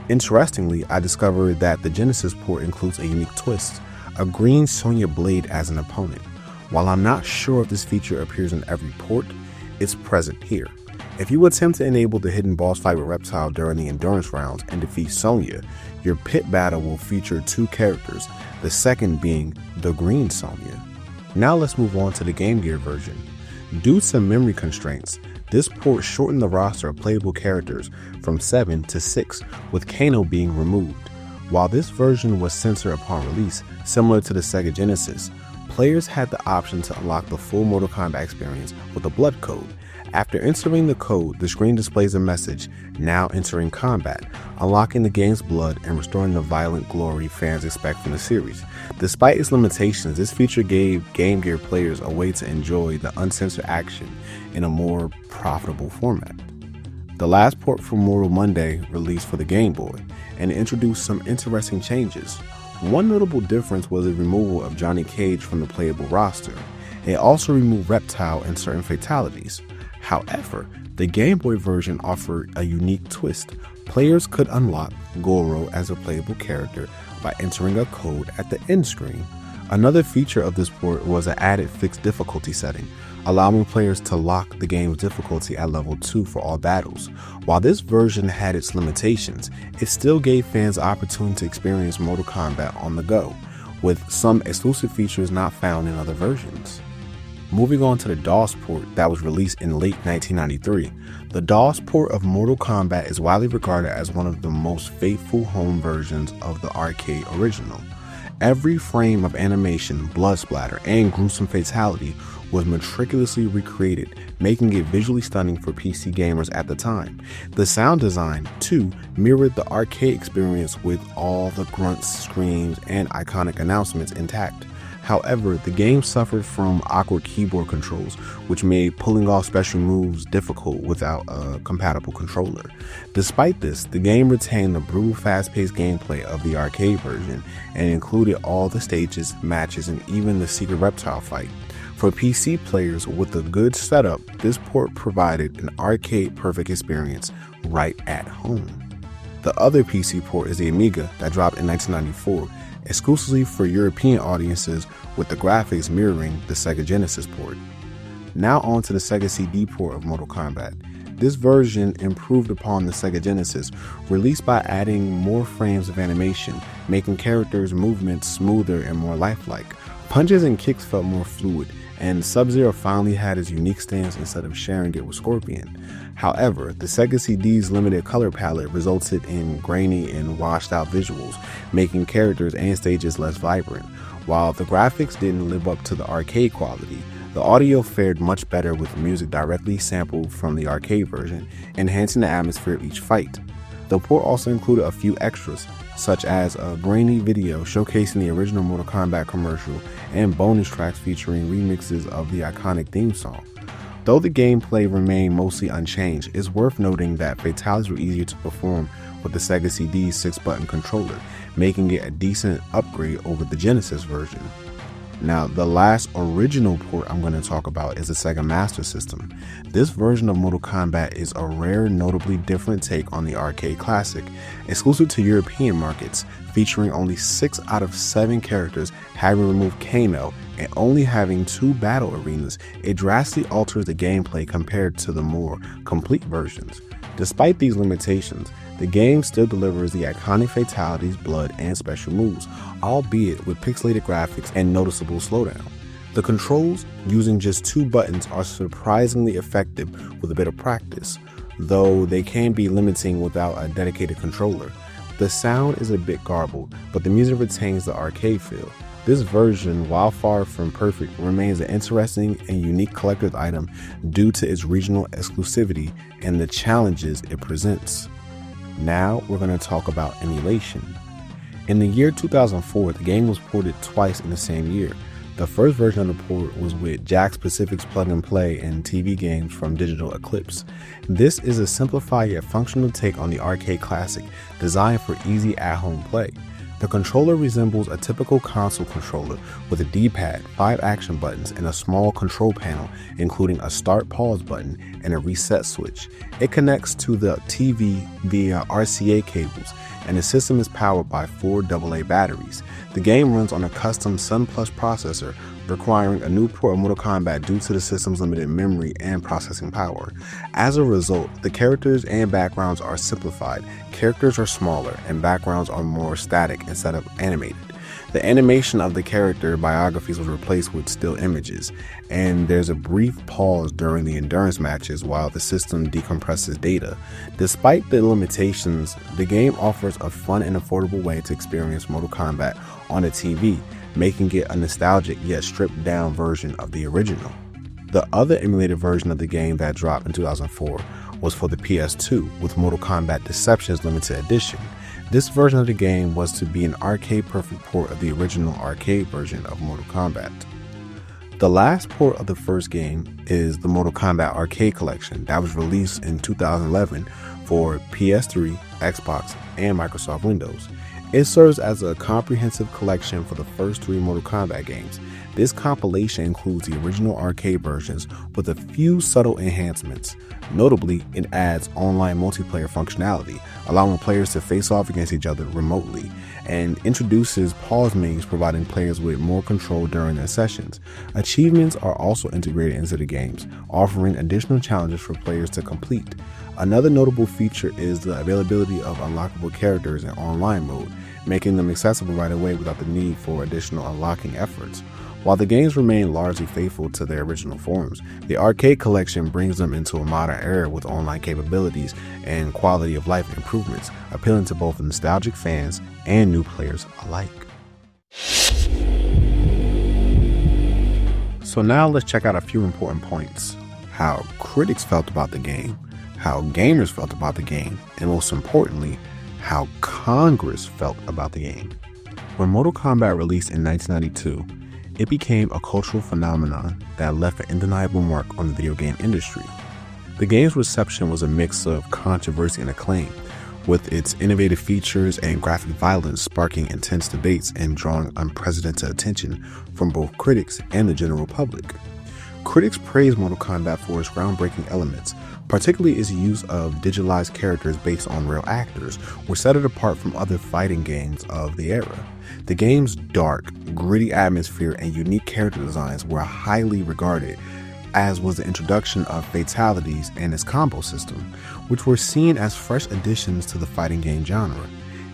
Interestingly, I discovered that the Genesis port includes a unique twist, a green Sonya blade as an opponent. While I'm not sure if this feature appears in every port, it's present here. If you attempt to enable the hidden boss fight with Reptile during the endurance rounds and defeat Sonya, your pit battle will feature 2 characters, the second being the Green Sonya. Now let's move on to the Game Gear version. Due to memory constraints, this port shortened the roster of playable characters from 7 to 6, with Kano being removed. While this version was censored upon release, similar to the Sega Genesis, players had the option to unlock the full Mortal Kombat experience with a blood code. After entering the code, the screen displays a message, "Now entering combat," unlocking the game's blood and restoring the violent glory fans expect from the series. Despite its limitations, this feature gave Game Gear players a way to enjoy the uncensored action in a more profitable format. The last port for Mortal Monday released for the Game Boy and introduced some interesting changes. One notable difference was the removal of Johnny Cage from the playable roster. It also removed Reptile and certain fatalities. However, the Game Boy version offered a unique twist. Players could unlock Goro as a playable character by entering a code at the end screen. Another feature of this port was an added fixed difficulty setting, allowing players to lock the game's difficulty at level 2 for all battles. While this version had its limitations, it still gave fans the opportunity to experience Mortal Kombat on the go, with some exclusive features not found in other versions. Moving on to the DOS port that was released in late 1993. The DOS port of Mortal Kombat is widely regarded as one of the most faithful home versions of the arcade original. Every frame of animation, blood splatter, and gruesome fatality was meticulously recreated, making it visually stunning for PC gamers at the time. The sound design, too, mirrored the arcade experience with all the grunts, screams, and iconic announcements intact. However, the game suffered from awkward keyboard controls, which made pulling off special moves difficult without a compatible controller. Despite this, the game retained the brutal, fast-paced gameplay of the arcade version and included all the stages, matches, and even the secret reptile fight. For PC players with a good setup, this port provided an arcade-perfect experience right at home. The other PC port is the Amiga that dropped in 1994, exclusively for European audiences, with the graphics mirroring the Sega Genesis port. Now on to the Sega CD port of Mortal Kombat. This version improved upon the Sega Genesis, released by adding more frames of animation, making characters' movements smoother and more lifelike. Punches and kicks felt more fluid, and Sub-Zero finally had his unique stance instead of sharing it with Scorpion. However, the Sega CD's limited color palette resulted in grainy and washed out visuals, making characters and stages less vibrant. While the graphics didn't live up to the arcade quality, the audio fared much better with music directly sampled from the arcade version, enhancing the atmosphere of each fight. The port also included a few extras, such as a grainy video showcasing the original Mortal Kombat commercial and bonus tracks featuring remixes of the iconic theme song. Though the gameplay remained mostly unchanged, it's worth noting that fatalities were easier to perform with the Sega CD's 6-button controller, making it a decent upgrade over the Genesis version. Now, the last original port I'm going to talk about is the Sega Master System. This version of Mortal Kombat is a rare, notably different take on the arcade classic. Exclusive to European markets, featuring only 6 out of 7 characters having removed Kano and only having 2 battle arenas, it drastically alters the gameplay compared to the more complete versions. Despite these limitations, the game still delivers the iconic fatalities, blood, and special moves, albeit with pixelated graphics and noticeable slowdown. The controls, using just 2 buttons, are surprisingly effective with a bit of practice, though they can be limiting without a dedicated controller. The sound is a bit garbled, but the music retains the arcade feel. This version, while far from perfect, remains an interesting and unique collector's item due to its regional exclusivity and the challenges it presents. Now we're going to talk about emulation. In the year 2004, the game was ported twice in the same year. The first version of the port was with Jakks Pacific's Plug and Play and TV games from Digital Eclipse. This is a simplified yet functional take on the arcade classic, designed for easy at-home play. The controller resembles a typical console controller with a D-pad, 5 action buttons, and a small control panel, including a start-pause button and a reset switch. It connects to the TV via RCA cables, and the system is powered by 4 AA batteries. The game runs on a custom Sun Plus processor, requiring a new port of Mortal Kombat due to the system's limited memory and processing power. As a result, the characters and backgrounds are simplified, characters are smaller, and backgrounds are more static instead of animated. The animation of the character biographies was replaced with still images, and there's a brief pause during the endurance matches while the system decompresses data. Despite the limitations, the game offers a fun and affordable way to experience Mortal Kombat on a TV, making it a nostalgic yet stripped down version of the original. The other emulated version of the game that dropped in 2004 was for the PS2 with Mortal Kombat Deceptions Limited Edition. This version of the game was to be an arcade-perfect port of the original arcade version of Mortal Kombat. The last port of the first game is the Mortal Kombat Arcade Collection that was released in 2011 for PS3, Xbox, and Microsoft Windows. It serves as a comprehensive collection for the first 3 Mortal Kombat games. This compilation includes the original arcade versions with a few subtle enhancements. Notably, it adds online multiplayer functionality, allowing players to face off against each other remotely, and introduces pause menus, providing players with more control during their sessions. Achievements are also integrated into the games, offering additional challenges for players to complete. Another notable feature is the availability of unlockable characters in online mode, making them accessible right away without the need for additional unlocking efforts. While the games remain largely faithful to their original forms, the arcade collection brings them into a modern era with online capabilities and quality of life improvements, appealing to both nostalgic fans and new players alike. So now let's check out a few important points: how critics felt about the game, how gamers felt about the game, and most importantly, how Congress felt about the game. When Mortal Kombat released in 1992, it became a cultural phenomenon that left an undeniable mark on the video game industry. The game's reception was a mix of controversy and acclaim, with its innovative features and graphic violence sparking intense debates and drawing unprecedented attention from both critics and the general public. Critics praised Mortal Kombat for its groundbreaking elements, particularly its use of digitalized characters based on real actors, which set it apart from other fighting games of the era. The game's dark, gritty atmosphere and unique character designs were highly regarded, as was the introduction of fatalities and its combo system, which were seen as fresh additions to the fighting game genre.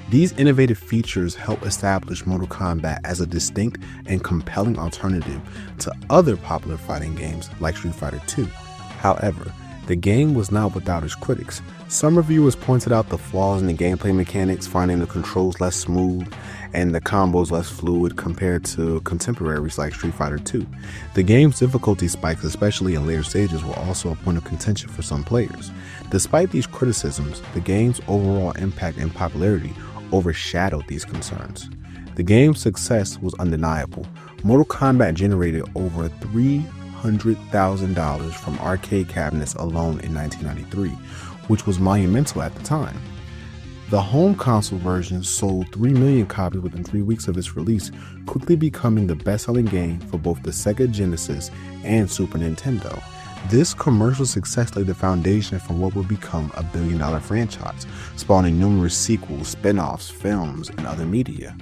These innovative features help establish Mortal Kombat as a distinct and compelling alternative to other popular fighting games like Street Fighter II. However, the game was not without its critics. Some reviewers pointed out the flaws in the gameplay mechanics, finding the controls less smooth and the combos less fluid compared to contemporaries like Street Fighter II. The game's difficulty spikes, especially in later stages, were also a point of contention for some players. Despite these criticisms, the game's overall impact and popularity overshadowed these concerns. The game's success was undeniable. Mortal Kombat generated over $300,000 from arcade cabinets alone in 1993, which was monumental at the time. The home console version sold 3 million copies within 3 weeks of its release, quickly becoming the best-selling game for both the Sega Genesis and Super Nintendo. This commercial success laid the foundation for what would become a billion-dollar franchise, spawning numerous sequels, spin-offs, films, and other media.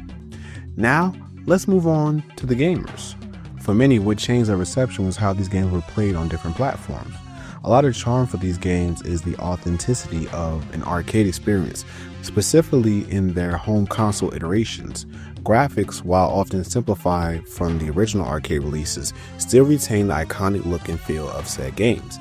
Now, let's move on to the gamers. For many, what changed their reception was how these games were played on different platforms. A lot of charm for these games is the authenticity of an arcade experience, specifically in their home console iterations. Graphics, while often simplified from the original arcade releases, still retain the iconic look and feel of said games.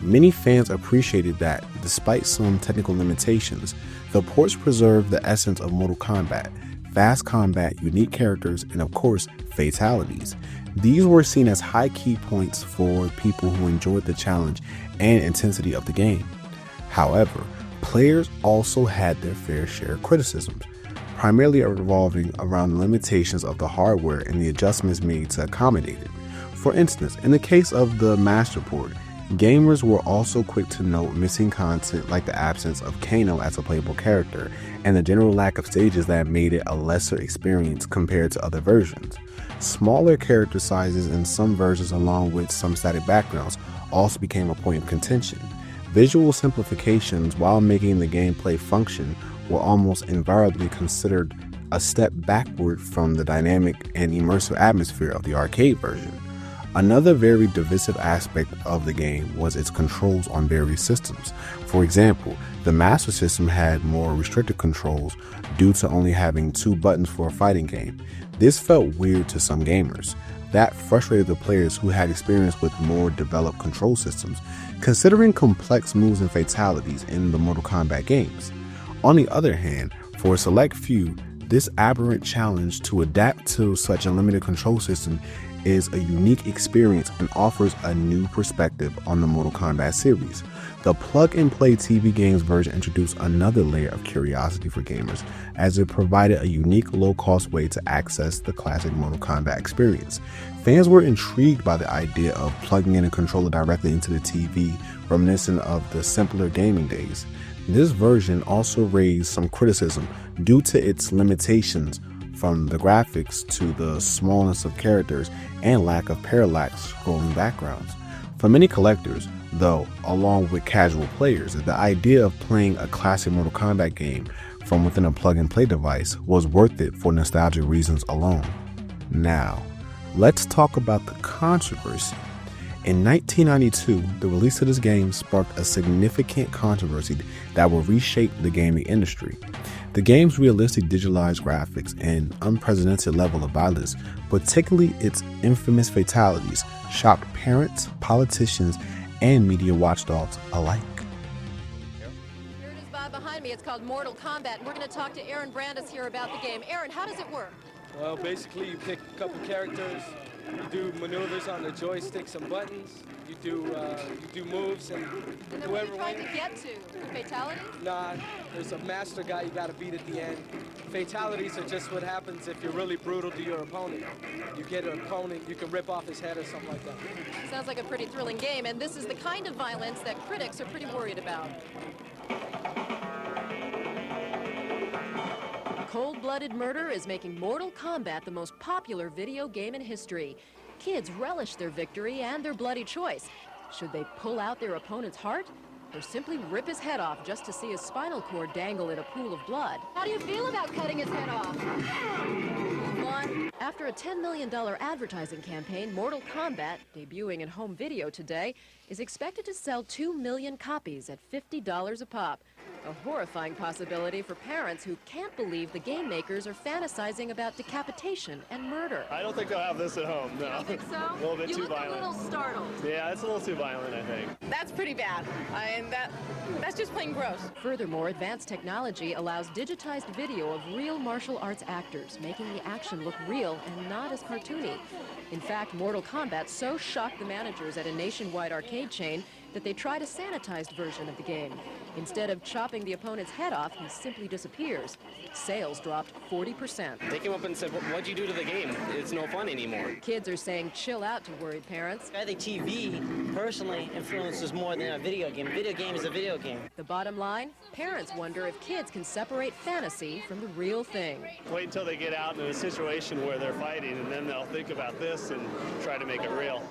Many fans appreciated that, despite some technical limitations, the ports preserved the essence of Mortal Kombat: fast combat, unique characters, and of course, fatalities. These were seen as high key points for people who enjoyed the challenge and intensity of the game. However, players also had their fair share of criticisms, primarily revolving around the limitations of the hardware and the adjustments made to accommodate it. For instance, in the case of the Master Port, gamers were also quick to note missing content like the absence of Kano as a playable character and the general lack of stages that made it a lesser experience compared to other versions. Smaller character sizes in some versions, along with some static backgrounds, also became a point of contention. Visual simplifications, while making the gameplay function, were almost invariably considered a step backward from the dynamic and immersive atmosphere of the arcade version. Another very divisive aspect of the game was its controls on various systems. For example, the Master System had more restricted controls due to only having 2 buttons for a fighting game. This felt weird to some gamers. That frustrated the players who had experience with more developed control systems, considering complex moves and fatalities in the Mortal Kombat games. On the other hand, for a select few, this aberrant challenge to adapt to such a limited control system is a unique experience and offers a new perspective on the Mortal Kombat series. The plug-and-play TV games version introduced another layer of curiosity for gamers, as it provided a unique low-cost way to access the classic Mortal Kombat experience. Fans were intrigued by the idea of plugging in a controller directly into the TV, reminiscent of the simpler gaming days. This version also raised some criticism due to its limitations, from the graphics to the smallness of characters and lack of parallax scrolling backgrounds. For many collectors, though, along with casual players, the idea of playing a classic Mortal Kombat game from within a plug-and-play device was worth it for nostalgic reasons alone. Now, let's talk about the controversy. In 1992, the release of this game sparked a significant controversy that will reshape the gaming industry. The game's realistic digitalized graphics and unprecedented level of violence, particularly its infamous fatalities, shocked parents, politicians, and media watchdogs alike. Here it is behind me. It's called Mortal Kombat, and we're going to talk to Aaron Brandis here about the game. Aaron, how does it work? Well, basically, you pick a couple characters, you do maneuvers on the joysticks and buttons, you do moves, and then what are you trying to get to? Fatalities? Nah, there's a master guy you gotta beat at the end. Fatalities are just what happens if you're really brutal to your opponent. You get an opponent, you can rip off his head or something like that. Sounds like a pretty thrilling game, and this is the kind of violence that critics are pretty worried about. Cold-blooded murder is making Mortal Kombat the most popular video game in history. Kids relish their victory and their bloody choice. Should they pull out their opponent's heart, or simply rip his head off just to see his spinal cord dangle in a pool of blood? How do you feel about cutting his head off? After a $10 million advertising campaign, Mortal Kombat, debuting in home video today, is expected to sell 2 million copies at $50 a pop. A horrifying possibility for parents who can't believe the game makers are fantasizing about decapitation and murder. I don't think they'll have this at home, no. You don't think so? A little bit too violent. You look a little startled. Yeah, it's a little too violent, I think. That's pretty bad. That's just plain gross. Furthermore, advanced technology allows digitized video of real martial arts actors, making the action look real and not as cartoony. In fact, Mortal Kombat so shocked the managers at a nationwide arcade chain that they tried a sanitized version of the game. Instead of chopping the opponent's head off, he simply disappears. Sales dropped 40%. They came up and said, what'd you do to the game? It's no fun anymore. Kids are saying chill out to worried parents. I think TV personally influences more than a video game. A video game is a video game. The bottom line, parents wonder if kids can separate fantasy from the real thing. Wait until they get out in a situation where they're fighting, and then they'll think about this and try to make it real.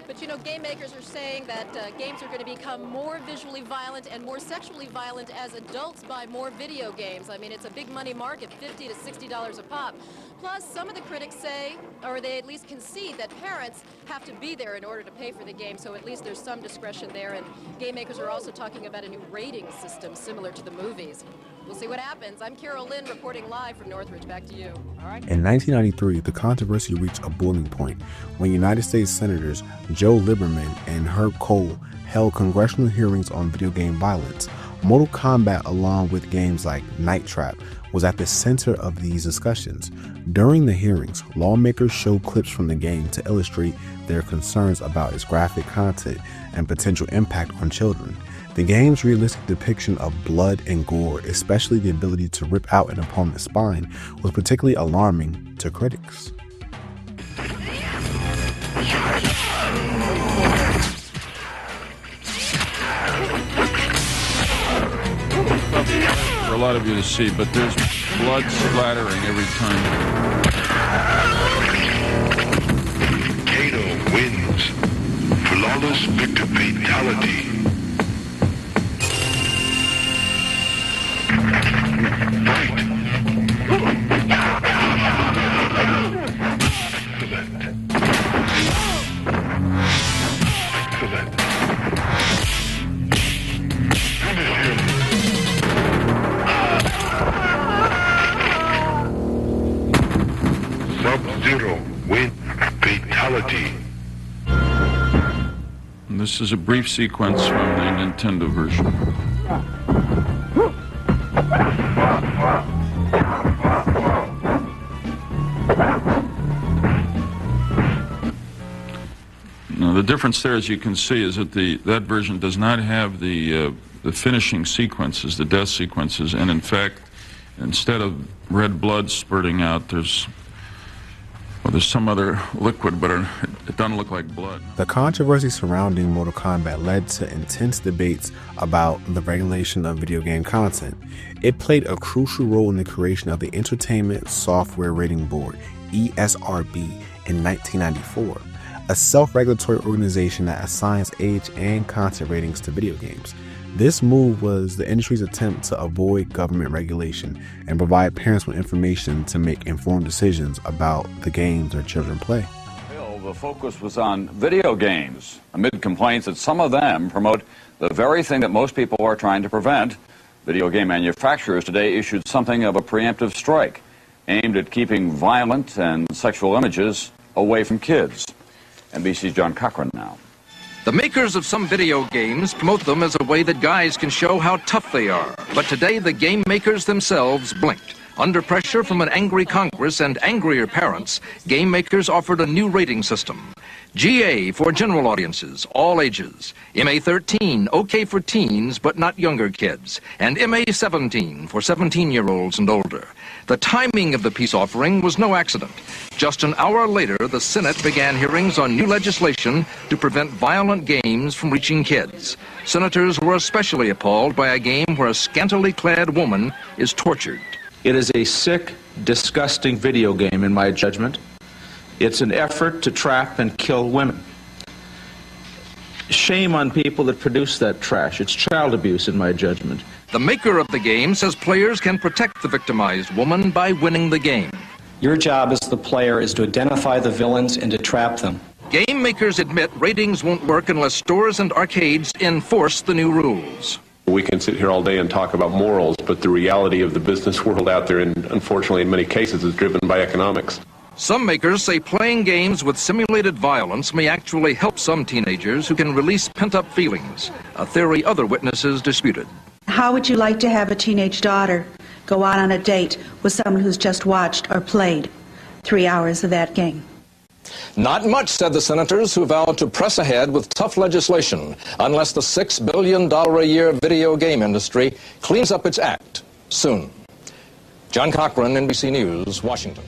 But you know, game makers are saying that games are going to become more visually violent and more sexually violent as adults buy more video games. I mean, it's a big money market, $50 to $60 a pop. Plus, some of the critics say, or they at least concede, that parents have to be there in order to pay for the game, so at least there's some discretion there. And game makers are also talking about a new rating system similar to the movies. We'll see what happens. I'm Carol Lynn reporting live from Northridge. Back to you. All right. In 1993, the controversy reached a boiling point when United States Senators Joe Lieberman and Herb Kohl held congressional hearings on video game violence. Mortal Kombat, along with games like Night Trap, was at the center of these discussions. During the hearings, lawmakers showed clips from the game to illustrate their concerns about its graphic content and potential impact on children. The game's realistic depiction of blood and gore, especially the ability to rip out an opponent's spine, was particularly alarming to critics. For a lot of you to see, but there's blood splattering every time. Kato wins. Flawless victor fatality. Sub-Zero win fatality. And this is a brief sequence from the Nintendo version. Now, the difference there, as you can see, is that that version does not have the finishing sequences, the death sequences, and in fact, instead of red blood spurting out, there's some other liquid, but it doesn't look like blood. The controversy surrounding Mortal Kombat led to intense debates about the regulation of video game content. It played a crucial role in the creation of the Entertainment Software Rating Board, ESRB, in 1994, a self-regulatory organization that assigns age and content ratings to video games. This move was the industry's attempt to avoid government regulation and provide parents with information to make informed decisions about the games their children play. The focus was on video games, amid complaints that some of them promote the very thing that most people are trying to prevent. Video game manufacturers today issued something of a preemptive strike aimed at keeping violent and sexual images away from kids. NBC's John Cochran now. The makers of some video games promote them as a way that guys can show how tough they are. But today, the game makers themselves blinked. Under pressure from an angry Congress and angrier parents, game makers offered a new rating system. GA for general audiences, all ages. MA13, okay for teens, but not younger kids. And MA17 for 17-year-olds and older. The timing of the peace offering was no accident. Just an hour later, the Senate began hearings on new legislation to prevent violent games from reaching kids. Senators were especially appalled by a game where a scantily clad woman is tortured. It is a sick, disgusting video game, in my judgment. It's an effort to trap and kill women. Shame on people that produce that trash. It's child abuse, in my judgment. The maker of the game says players can protect the victimized woman by winning the game. Your job as the player is to identify the villains and to trap them. Game makers admit ratings won't work unless stores and arcades enforce the new rules. We can sit here all day and talk about morals, but the reality of the business world out there, and unfortunately in many cases, is driven by economics. Some makers say playing games with simulated violence may actually help some teenagers who can release pent-up feelings, a theory other witnesses disputed. How would you like to have a teenage daughter go out on a date with someone who's just watched or played 3 hours of that game? Not much, said the senators, who vowed to press ahead with tough legislation unless the $6 billion a year video game industry cleans up its act soon. John Cochran, NBC News, Washington.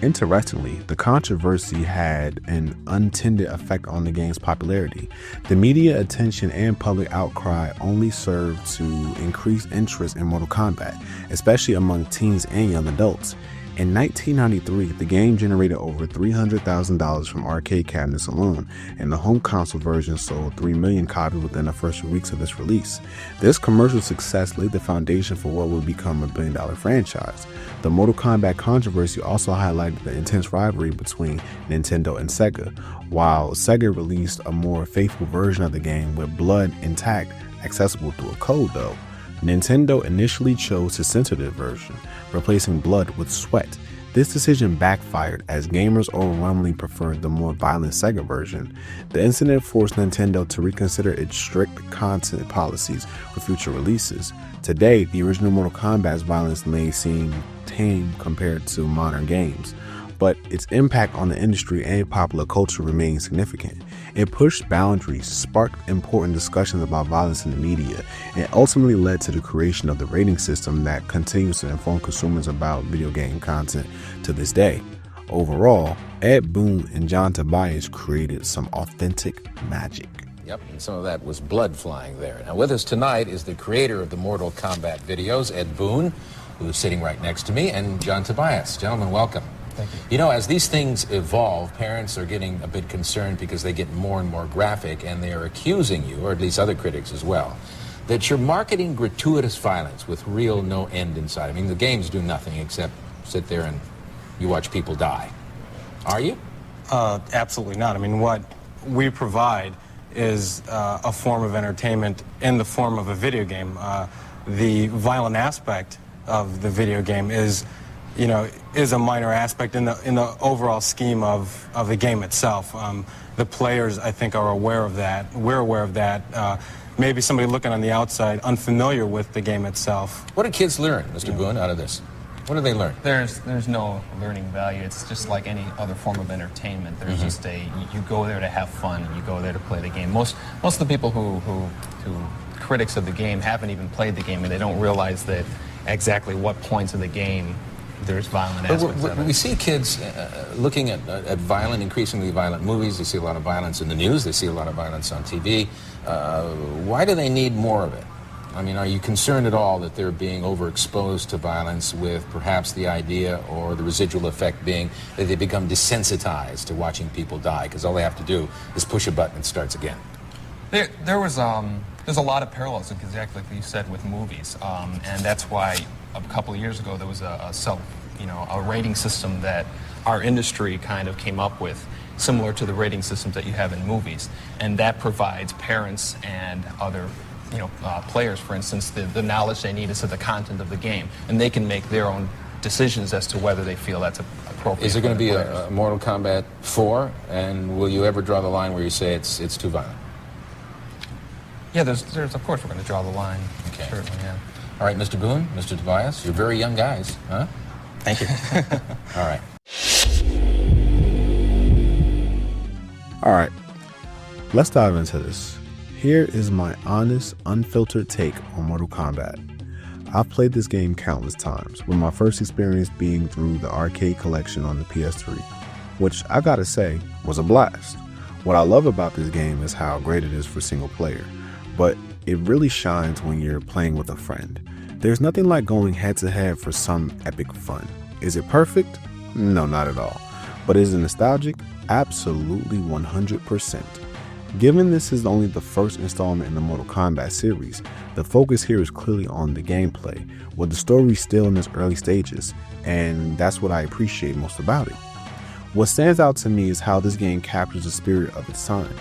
Interestingly, the controversy had an unintended effect on the game's popularity. The media attention and public outcry only served to increase interest in Mortal Kombat, especially among teens and young adults. In 1993, the game generated over $300,000 from arcade cabinets alone, and the home console version sold 3 million copies within the first few weeks of its release. This commercial success laid the foundation for what would become a billion-dollar franchise. The Mortal Kombat controversy also highlighted the intense rivalry between Nintendo and Sega. While Sega released a more faithful version of the game with blood intact, accessible through a code though, Nintendo initially chose to censor the version, replacing blood with sweat. This decision backfired as gamers overwhelmingly preferred the more violent Sega version. The incident forced Nintendo to reconsider its strict content policies for future releases. Today, the original Mortal Kombat's violence may seem tame compared to modern games, but its impact on the industry and popular culture remains significant. It pushed boundaries, sparked important discussions about violence in the media, and ultimately led to the creation of the rating system that continues to inform consumers about video game content to this day. Overall, Ed Boon and John Tobias created some authentic magic. Yep, and some of that was blood flying there. Now with us tonight is the creator of the Mortal Kombat videos, Ed Boon, who's sitting right next to me, and John Tobias. Gentlemen, welcome. Thank you. You know, as these things evolve, parents are getting a bit concerned because they get more and more graphic, and they are accusing you, or at least other critics as well, that you're marketing gratuitous violence with real no end in sight. I mean, the games do nothing except sit there and you watch people die. Are you? Absolutely not. I mean, what we provide is a form of entertainment in the form of a video game. The violent aspect of the video game is a minor aspect in the overall scheme of the game itself. The players, I think, are aware of that. We're aware of that. Maybe somebody looking on the outside, unfamiliar with the game itself. What do kids learn, Mr. Boone, out of this? What do they learn? There's no learning value. It's just like any other form of entertainment. There's just you go there to have fun, and you go there to play the game. Most of the people who critics of the game haven't even played the game, and they don't realize that exactly what points of the game there's violent aspects of it. We see kids looking at violent, increasingly violent movies. They see a lot of violence in the news. They see a lot of violence on TV. Why do they need more of it? I mean, are you concerned at all that they're being overexposed to violence, with perhaps the idea or the residual effect being that they become desensitized to watching people die because all they have to do is push a button and it starts again? There's a lot of parallels, exactly like you said, with movies, and that's why a couple of years ago there was a rating system that our industry kind of came up with, similar to the rating systems that you have in movies, and that provides parents and other players, for instance, the knowledge they need as to the content of the game, and they can make their own decisions as to whether they feel that's appropriate. Is there going to be a Mortal Kombat 4, and will you ever draw the line where you say it's too violent? Yeah, there's of course we're going to draw the line. Okay. Certainly, yeah. All right, Mr. Boone, Mr. Tobias, you're very young guys, huh? Thank you. All right. All right, let's dive into this. Here is my honest, unfiltered take on Mortal Kombat. I've played this game countless times, with my first experience being through the arcade collection on the PS3, which I gotta say was a blast. What I love about this game is how great it is for single player, but it really shines when you're playing with a friend. There's nothing like going head to head for some epic fun. Is it perfect? No, not at all. But is it nostalgic? Absolutely 100%. Given this is only the first installment in the Mortal Kombat series, the focus here is clearly on the gameplay, with the story still in its early stages, and that's what I appreciate most about it. What stands out to me is how this game captures the spirit of its time.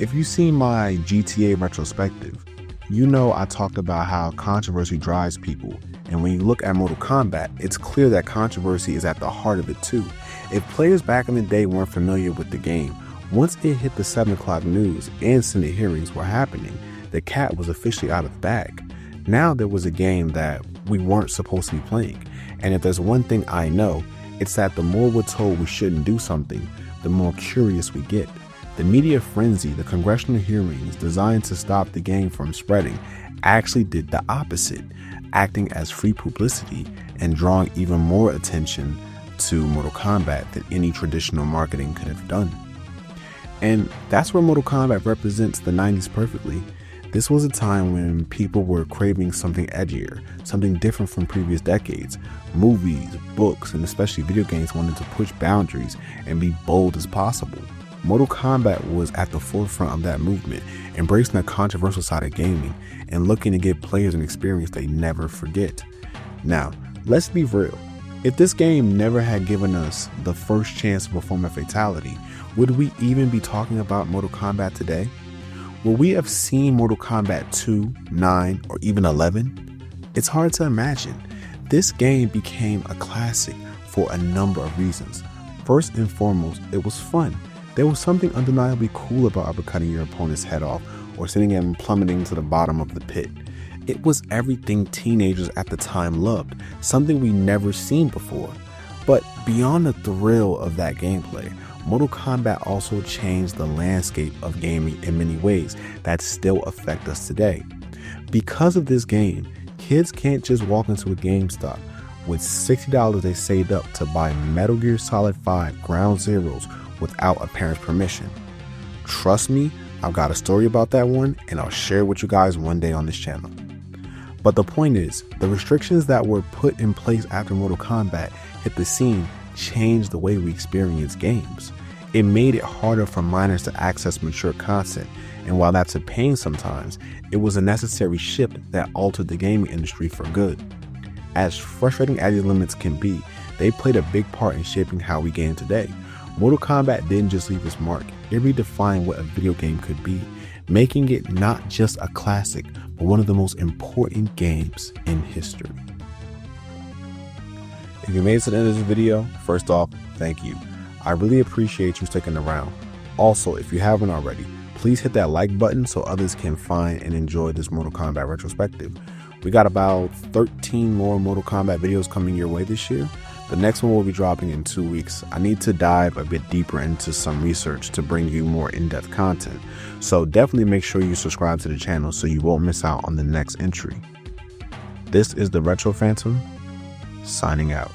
If you've seen my GTA Retrospective, You know, I talked about how controversy drives people, and when you look at Mortal Kombat, it's clear that controversy is at the heart of it too. If players back in the day weren't familiar with the game, once it hit the 7 o'clock news and Senate hearings were happening, the cat was officially out of the bag. Now there was a game that we weren't supposed to be playing, and if there's one thing I know, it's that the more we're told we shouldn't do something, the more curious we get. The media frenzy, the congressional hearings designed to stop the game from spreading, actually did the opposite, acting as free publicity and drawing even more attention to Mortal Kombat than any traditional marketing could have done. And that's where Mortal Kombat represents the 90s perfectly. This was a time when people were craving something edgier, something different from previous decades. Movies, books, and especially video games wanted to push boundaries and be bold as possible. Mortal Kombat was at the forefront of that movement, embracing the controversial side of gaming and looking to give players an experience they never forget. Now, let's be real. If this game never had given us the first chance to perform a fatality, would we even be talking about Mortal Kombat today? Will we have seen Mortal Kombat 2, 9, or even 11? It's hard to imagine. This game became a classic for a number of reasons. First and foremost, it was fun. There was something undeniably cool about uppercutting your opponent's head off or sending him plummeting to the bottom of the pit. It was everything teenagers at the time loved, something we never seen before. But beyond the thrill of that gameplay, Mortal Kombat also changed the landscape of gaming in many ways that still affect us today. Because of this game, kids can't just walk into a GameStop with $60 they saved up to buy Metal Gear Solid 5 Ground Zeroes without a parent's permission. Trust me, I've got a story about that one, and I'll share it with you guys one day on this channel. But the point is, the restrictions that were put in place after Mortal Kombat hit the scene changed the way we experience games. It made it harder for minors to access mature content, and while that's a pain sometimes, it was a necessary shift that altered the gaming industry for good. As frustrating as these limits can be, they played a big part in shaping how we game today. Mortal Kombat didn't just leave its mark, it redefined what a video game could be, making it not just a classic, but one of the most important games in history. If you made it to the end of this video, first off, thank you. I really appreciate you sticking around. Also, if you haven't already, please hit that like button so others can find and enjoy this Mortal Kombat retrospective. We got about 13 more Mortal Kombat videos coming your way this year. The next one will be dropping in 2 weeks. I need to dive a bit deeper into some research to bring you more in-depth content. So definitely make sure you subscribe to the channel so you won't miss out on the next entry. This is the Retro Phantom, signing out.